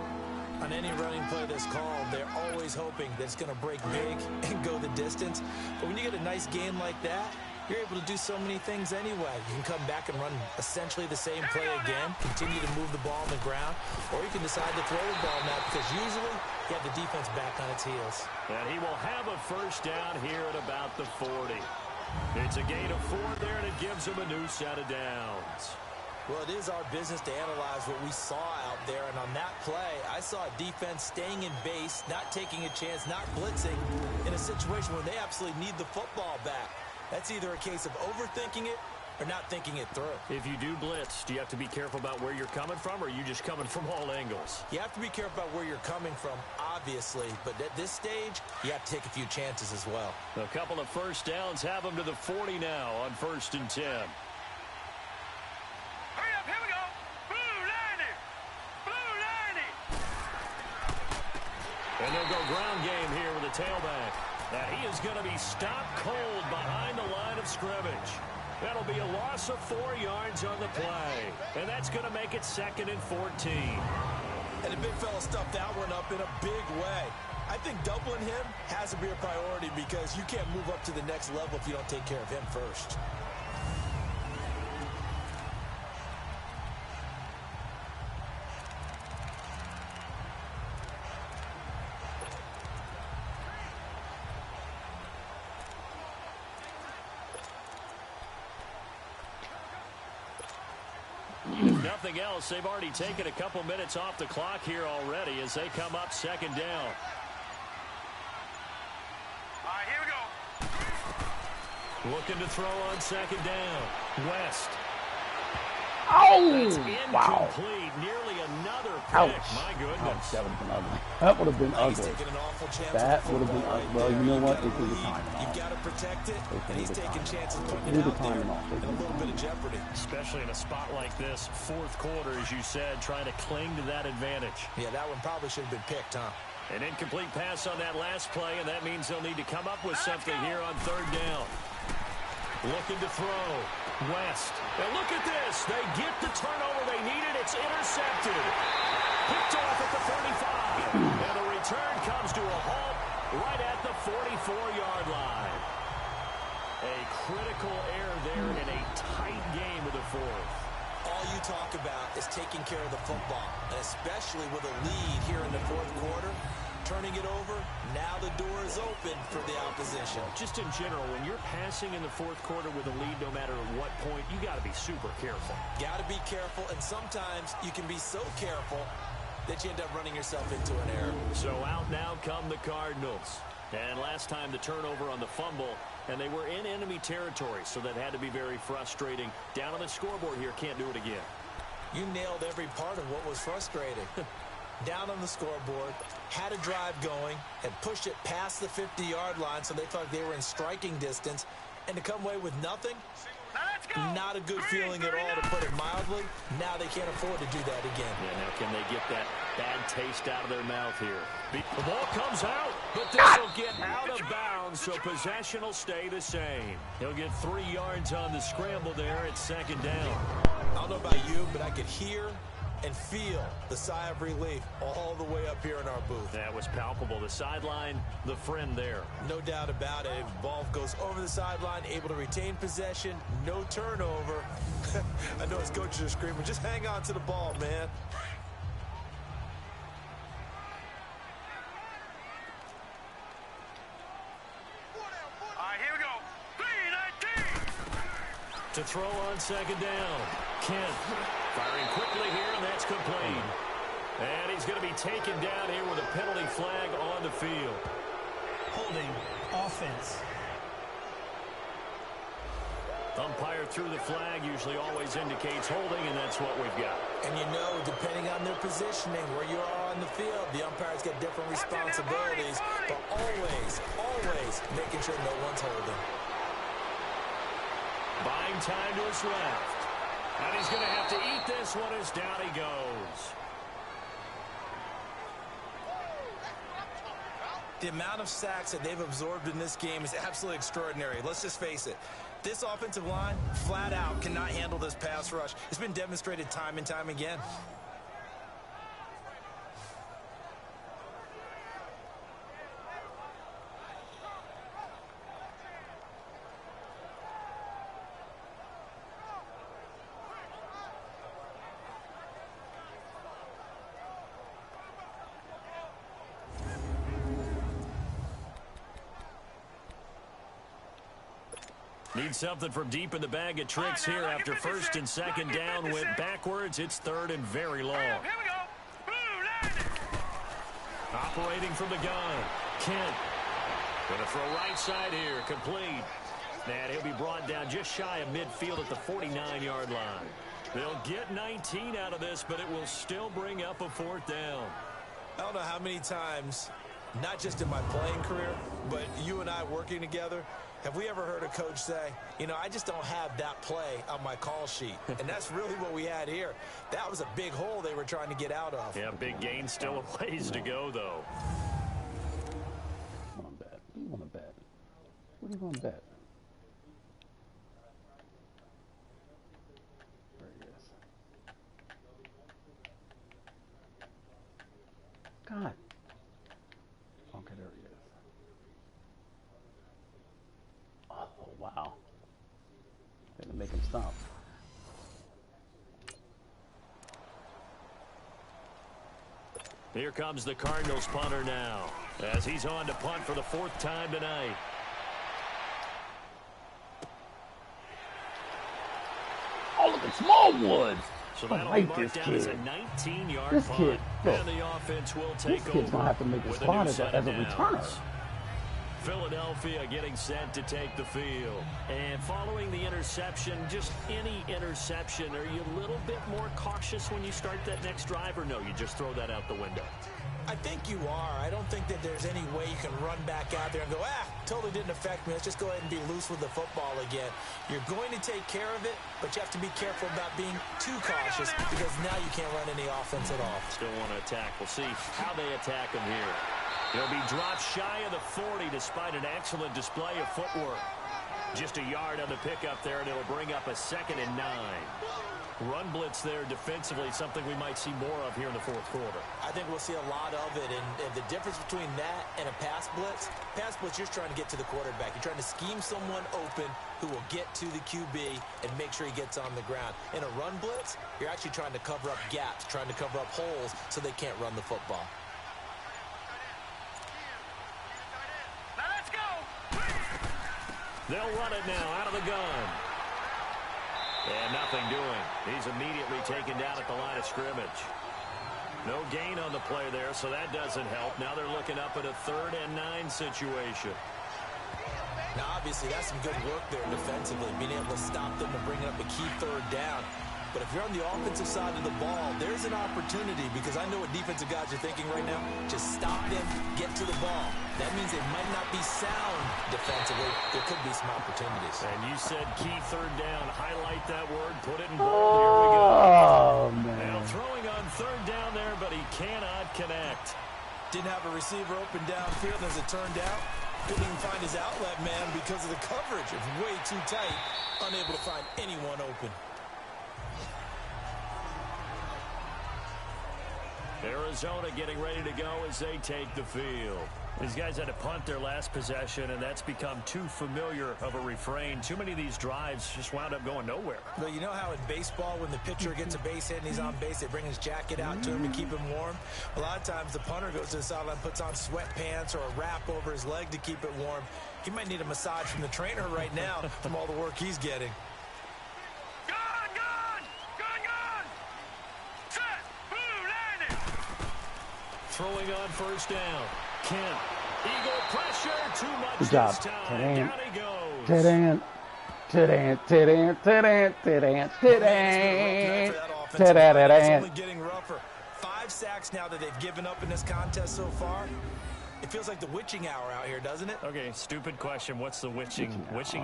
On any running play that's called, they're always hoping that it's going to break big and go the distance. But when you get a nice gain like that, you're able to do so many things anyway. You can come back and run essentially the same play again, continue to move the ball on the ground, or you can decide to throw the ball now because usually you have the defense back on its heels. And he will have a 1st down here at about the 40. It's a gain of 4 there, and it gives him a new set of downs. Well, it is our business to analyze what we saw out there, and on that play, I saw a defense staying in base, not taking a chance, not blitzing in a situation where they absolutely need the football back. That's either a case of overthinking it or not thinking it through. If you do blitz, do you have to be careful about where you're coming from, or are you just coming from all angles? You have to be careful about where you're coming from, obviously, but at this stage, you have to take a few chances as well. A couple of 1st downs have them to the 40 now on 1st and 10. Hurry up, here we go. Blue 90. Blue 90. And they'll go ground game here with a tailback. Now he is going to be stopped cold behind the line of scrimmage. That'll be a loss of 4 yards on the play. And that's going to make it 2nd and 14. And the big fella stuffed that one up in a big way. I think doubling him has to be a priority because you can't move up to the next level if you don't take care of him first. nothing else, they've already taken a couple minutes off the clock here already as they come up second down. All right, here we go. Looking to throw on second down. West. Oh, wow. Incomplete. Nearly another pick. Ouch. My goodness. Ouch, that would have been ugly. That would have been He's ugly. taking an awful chance. That would have been ugly. Well, you know what? They threw the time You've off. got to protect it, and he's taking chances They putting threw it the out there timing off. in a little bit of jeopardy. Especially in a spot like this, fourth quarter, as you said, trying to cling to that advantage. Yeah, that one probably should have been picked, huh? An incomplete pass on that last play, and that means they'll need to come up with something here on third down. Looking to throw. West. And look at this. They get the turnover they needed. It's intercepted. Picked off at the 35. And the return comes to a halt right at the 44-yard line. A critical error there in a tight game of the fourth. All you talk about is taking care of the football, and especially with a lead here in the fourth quarter. Turning it over, now the door is open for the opposition. Just in general, when you're passing in the fourth quarter with a lead, no matter at what point, you got to be super careful. Got to be careful, and sometimes you can be so careful that you end up running yourself into an error. So out now come the Cardinals. And last time the turnover on the fumble, and they were in enemy territory, so that had to be very frustrating. Down on the scoreboard here, can't do it again. You nailed every part of what was frustrating. Down on the scoreboard, had a drive going, and pushed it past the 50-yard line so they thought they were in striking distance, and to come away with nothing, not a good feeling at all, to put it mildly. Now they can't afford to do that again. Yeah, now can they get that bad taste out of their mouth here? The ball comes out, but this will get out of bounds, so possession will stay the same. He'll get 3 yards on the scramble there at second down. I don't know about you, but I could hear and feel the sigh of relief all the way up here in our booth. That was palpable. The sideline, the friend there. No doubt about it. If ball goes over the sideline, able to retain possession, no turnover. I know his coaches are screaming, just hang on to the ball, man. All right, here we go. 3-19. To throw on second down. Kent firing quickly here, and that's complete. And he's going to be taken down here with a penalty flag on the field. Holding offense. Umpire threw the flag, usually always indicates holding, and that's what we've got. And you know, depending on their positioning, where you are on the field, the umpires get different responsibilities, but always making sure no one's holding. Buying time to his left. And he's going to have to eat this one as down he goes. The amount of sacks that they've absorbed in this game is absolutely extraordinary. Let's just face it. This offensive line, flat out, cannot handle this pass rush. It's been demonstrated time and time again. Need something from deep in the bag of tricks here after first and second down went backwards. It's third and very long. Here we go. Boom, Operating from the gun. Kent. Going to throw right side here. Complete. And he'll be brought down just shy of midfield at the 49-yard line. They'll get 19 out of this, but it will still bring up a fourth down. I don't know how many times, not just in my playing career, but you and I working together, have we ever heard a coach say, you know, I just don't have that play on my call sheet? And that's really what we had here. That was a big hole they were trying to get out of. Yeah, big gain, still a ways to go, though. Come on, bet. What do you want to bet? What do you want to bet? There he is. God. Okay, there he is. Oh, wow. Had to make him stop. Here comes the Cardinals punter now, as he's on to punt for the fourth time tonight. Oh, look at Smallwood. So I that'll like be marked this down as a kid. 19-yard This punt. kid, look, And the offense will take This kid's over gonna have to make a with spot new as set a of returner. downs. Philadelphia getting set to take the field. And following the interception, just any interception, are you a little bit more cautious when you start that next drive, or no, you just throw that out the window? I think you are. I don't think that there's any way you can run back out there and go, totally didn't affect me. Let's just go ahead and be loose with the football again. You're going to take care of it, but you have to be careful about being too cautious because now you can't run any offense at all. Still want to attack. We'll see how they attack him here. He'll be dropped shy of the 40 despite an excellent display of footwork. Just a yard on the pickup there, and it'll bring up a 2nd and 9. Run blitz there defensively, something we might see more of here in the fourth quarter. I think we'll see a lot of it, and the difference between that and a pass blitz, you're trying to get to the quarterback. You're trying to scheme someone open who will get to the QB and make sure he gets on the ground. In a run blitz, you're actually trying to cover up gaps, trying to cover up holes so they can't run the football. Now let's go. They'll run it now out of the gun. And nothing doing. He's immediately taken down at the line of scrimmage. No gain on the play there, so that doesn't help. Now they're looking up at a 3rd and 9 situation. Now, obviously, that's some good work there defensively, being able to stop them and bringing up a key 3rd down. But if you're on the offensive side of the ball, there's an opportunity because I know what defensive guys are thinking right now. Just stop them, get to the ball. That means they might not be sound defensively. There could be some opportunities. And you said key 3rd down. Highlight that word. Put it in bold. Here we go. Oh, man. Now throwing on 3rd down there, but he cannot connect. Didn't have a receiver open downfield as it turned out. Couldn't even find his outlet man because of the coverage. It's way too tight. Unable to find anyone open. Arizona getting ready to go as they take the field. These guys had to punt their last possession, and that's become too familiar of a refrain. Too many of these drives just wound up going nowhere. Well, you know how in baseball, when the pitcher gets a base hit and he's on base, they bring his jacket out to him to keep him warm? A lot of times the punter goes to the sideline, puts on sweatpants or a wrap over his leg to keep it warm. He might need a massage from the trainer right now from all the work he's getting. Throwing on 1st down. Kent. Eagle pressure. Too much Good job. this time. Down he goes. Tidant. It's only getting rougher. 5 sacks now that they've given up in this contest so far. It feels like the witching hour out here, doesn't it? Okay, stupid question. What's the witching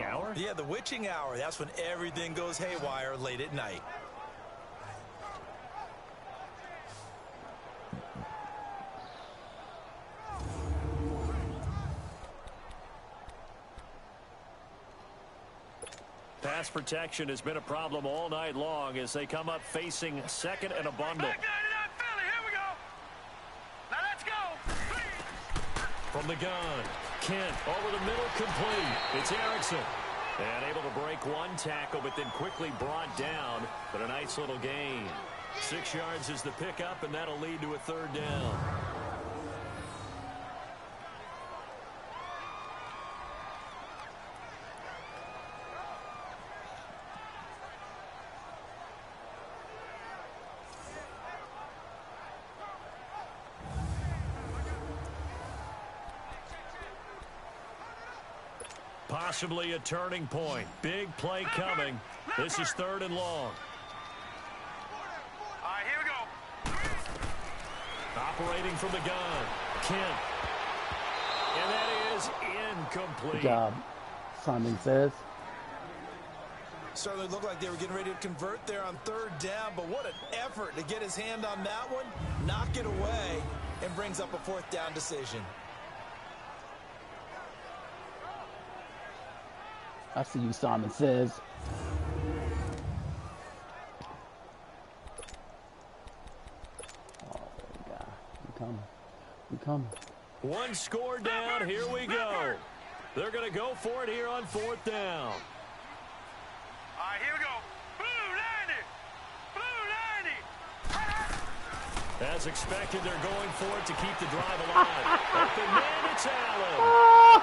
hour? Yeah, the witching hour. That's when everything goes haywire late at night. Pass protection has been a problem all night long as they come up facing 2nd and a bundle. From the gun, Kent over the middle, complete. It's Erickson. And able to break one tackle, but then quickly brought down. But a nice little gain. 6 yards is the pickup, and that'll lead to a 3rd down. Possibly a turning point. Big play coming. This is 3rd and long. All right, here we go. Operating from the gun. Kent. And that is incomplete. Good job, Simon Says. Certainly looked like they were getting ready to convert there on 3rd down, but what an effort to get his hand on that one, knock it away, and brings up a 4th down decision. I see you, Simon Says. Oh, God. We coming. We coming. One score down. Here we go. They're going to go for it here on 4th down. All right, here we go. Blue 90. Blue 90. As expected, they're going for it to keep the drive alive. Open man, it's Allen.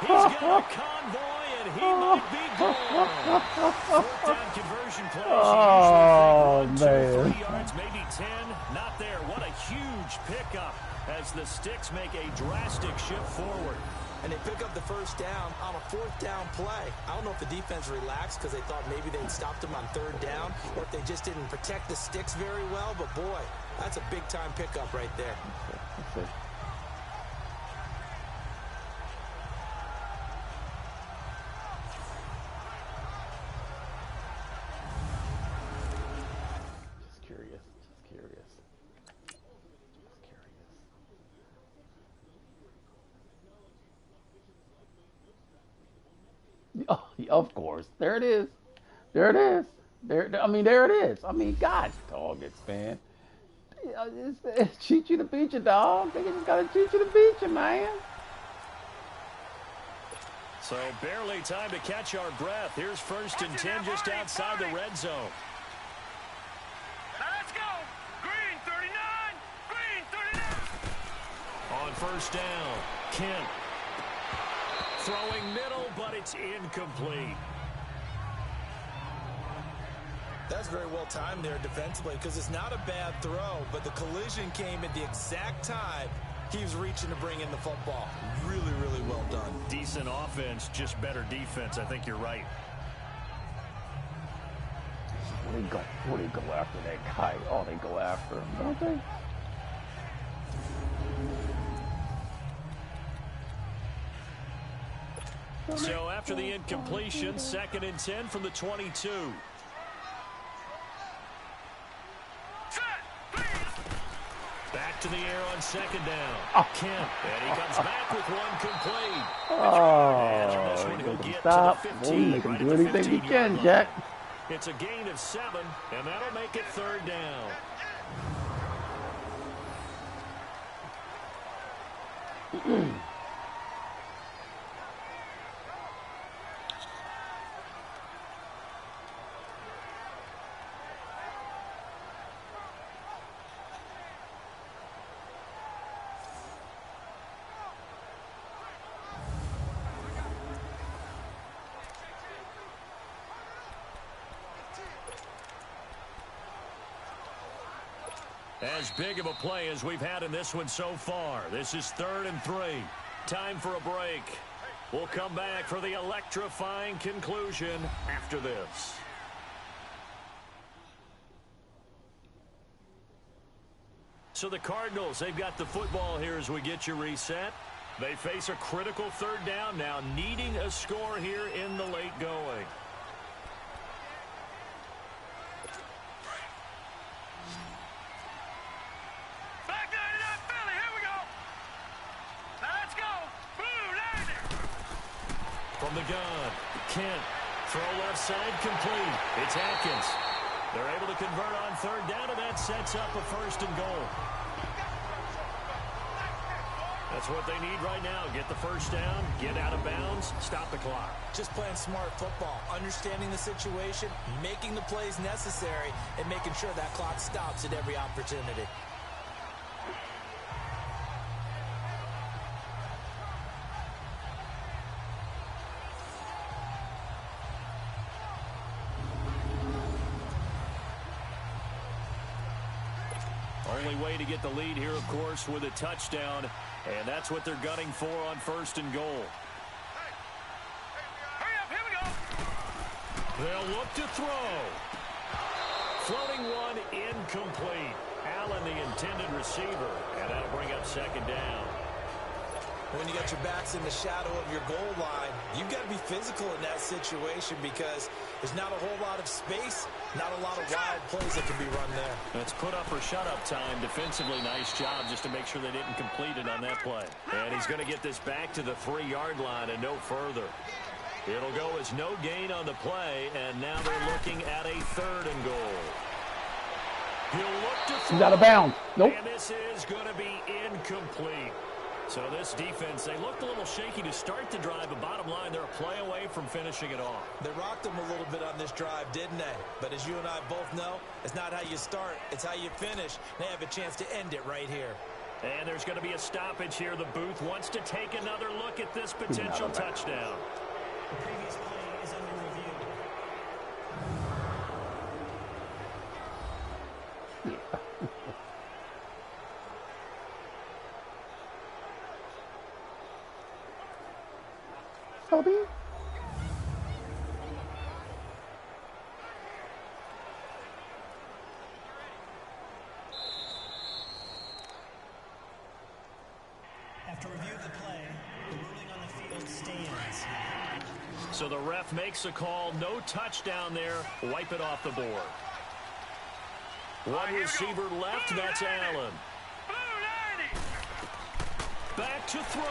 He's got a convoy, and he might be gone. Fourth down conversion plays. Oh, you usually think 1, 2, 3 man. yards, maybe 10. Not there. What a huge pickup as the Sticks make a drastic shift forward. And they pick up the first down on a fourth down play. I don't know if the defense relaxed because they thought maybe they'd stopped them on third down, or if they just didn't protect the Sticks very well. But, boy, that's a big-time pickup right there. That's it. Just curious. Just curious. Just curious. Oh, of course. There it is. There it is. There it is. I mean, gosh, targets, man. It's cheat you to beat you, dog. They just gotta cheat you to beat you, man. So barely time to catch our breath. Here's 1st and 10 just outside the red zone. Now let's go. Green 39. Green 39. On 1st down, Kent. Throwing middle, but it's incomplete. That's very well timed there defensively because it's not a bad throw, but the collision came at the exact time he was reaching to bring in the football. Really, really well done. Decent offense, just better defense. I think you're right. What do you go after that guy? Oh, they go after him, don't they? So after the incompletion, 2nd and 10 from the 22. Back to the air on 2nd down. Kemp, and he comes back with one complete. Oh, stop. We can do anything we can, Jack. It's a gain of 7, and that'll make it 3rd down. As big of a play as we've had in this one so far. This is 3rd and 3. Time for a break. We'll come back for the electrifying conclusion after this. So the Cardinals, they've got the football here as we get you reset. They face a critical 3rd down now, needing a score here in the late going. From the gun, Kent, throw left side complete. It's Atkins. They're able to convert on 3rd down, and that sets up a 1st and goal. That's what they need right now. Get the 1st down, get out of bounds, stop the clock. Just playing smart football, understanding the situation, making the plays necessary, and making sure that clock stops at every opportunity. Only way to get the lead here, of course, with a touchdown, and that's what they're gunning for on 1st and goal. Hurry up, here we go. They'll look to throw. Floating one, incomplete. Allen, the intended receiver, and that'll bring up 2nd down. When you got your backs in the shadow of your goal line, you've got to be physical in that situation because there's not a whole lot of space, not a lot of wild plays that can be run there. It's put up or shut up time. Defensively, nice job just to make sure they didn't complete it on that play. And he's going to get this back to the 3-yard line and no further. It'll go as no gain on the play, and now they're looking at a 3rd and goal. He'll look to throw. He's out of bounds. Nope. And this is going to be incomplete. So this defense, they looked a little shaky to start the drive, but bottom line, they're a play away from finishing it off. They rocked them a little bit on this drive, didn't they? But as you and I both know, it's not how you start, it's how you finish. They have a chance to end it right here. And there's going to be a stoppage here. The booth wants to take another look at this potential touchdown. The previous play is under review. Toby? After review of the play, the ruling on the field stands. So the ref makes a call. No touchdown there. Wipe it off the board. One receiver left. That's Allen. Back to throw.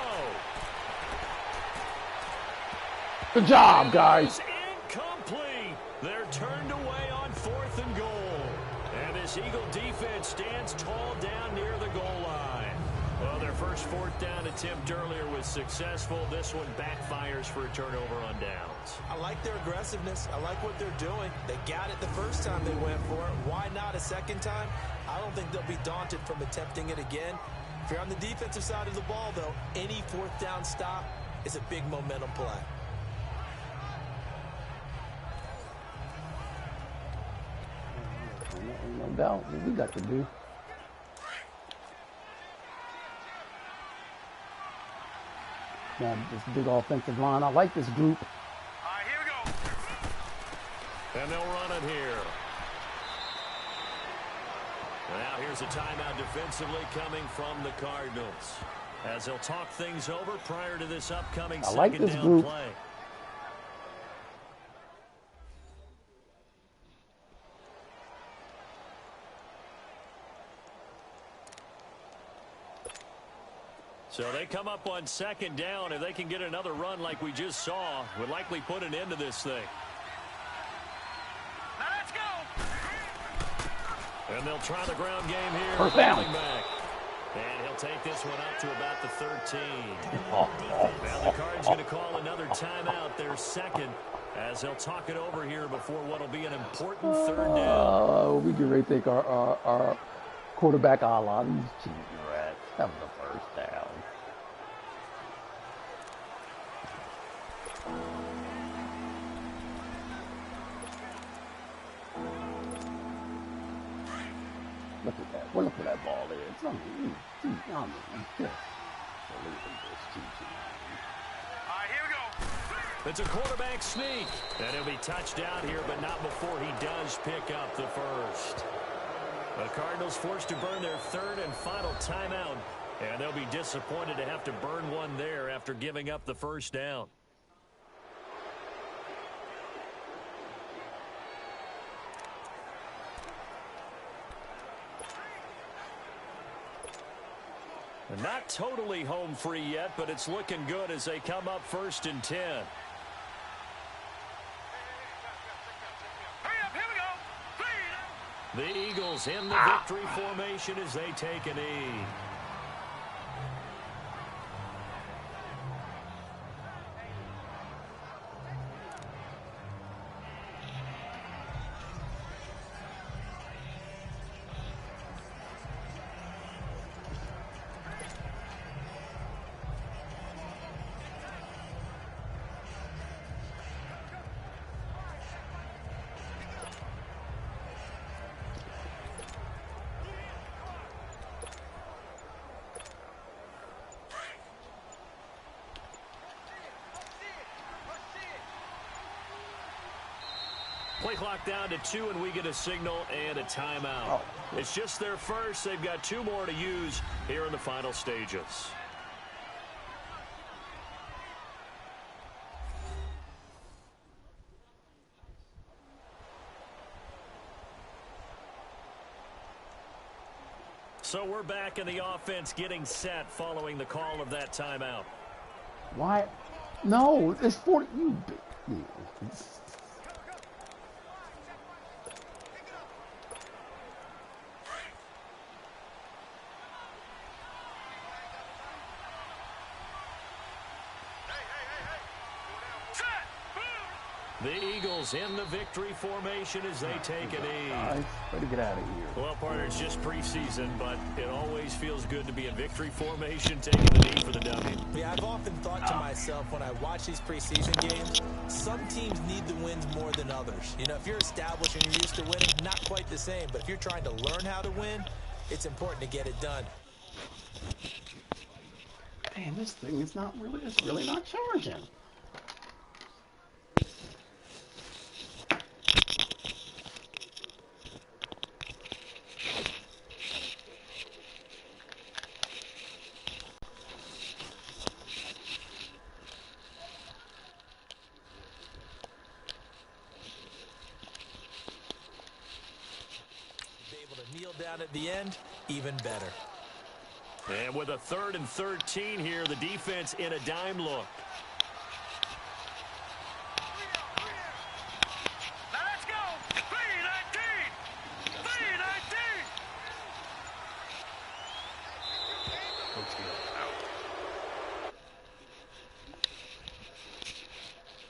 Good job, guys. Incomplete. They're turned away on 4th and goal. And this Eagle defense stands tall down near the goal line. Well, their first 4th down attempt earlier was successful. This one backfires for a turnover on downs. I like their aggressiveness. I like what they're doing. They got it the first time they went for it. Why not a second time? I don't think they'll be daunted from attempting it again. If you're on the defensive side of the ball, though, any 4th down stop is a big momentum play. No doubt what we got to do. Now, this big offensive line. I like this group. All right, here we go. And they'll run it here. Now here's a timeout defensively coming from the Cardinals, as they'll talk things over prior to this upcoming second down play. So they come up on second down. If they can get another run like we just saw, would likely put an end to this thing. Now let's go. And they'll try the ground game here. First down. Back. And he'll take this one up to about the 13. Now the Cards going to call another timeout, their second, as they'll talk it over here before what will be an important third down. We can really think our quarterback a la these cheating rats. That was the first down. Look at that. Well, look where that ball is. I mean, just believe in this teaching. All right, here we go. It's a quarterback sneak. And he'll be touchdown here, but not before he does pick up the first. The Cardinals forced to burn their third and final timeout, and they'll be disappointed to have to burn one there after giving up the first down. Not totally home free yet, but it's looking good as they come up 1st and 10. Hurry up, here we go. The Eagles in the victory formation as they take a knee. Play clock down to 2, and we get a signal and a timeout. It's just their first. They've got 2 more to use here in the final stages. So we're back in the offense getting set following the call of that timeout. Why? No, it's 40. The Eagles in the victory formation as they take a knee. Nice. Way to get out of here. Well, partner, it's just preseason, but it always feels good to be in victory formation, taking the knee for the W. Yeah, I've often thought to myself when I watch these preseason games, some teams need the wins more than others. You know, if you're established and you're used to winning, not quite the same. But if you're trying to learn how to win, it's important to get it done. Damn, this thing is not really, it's really not charging. Kneel down at the end, even better. And with a 3rd and 13 here, the defense in a dime look. Now let's go. 3-19. 3-19. Let's go.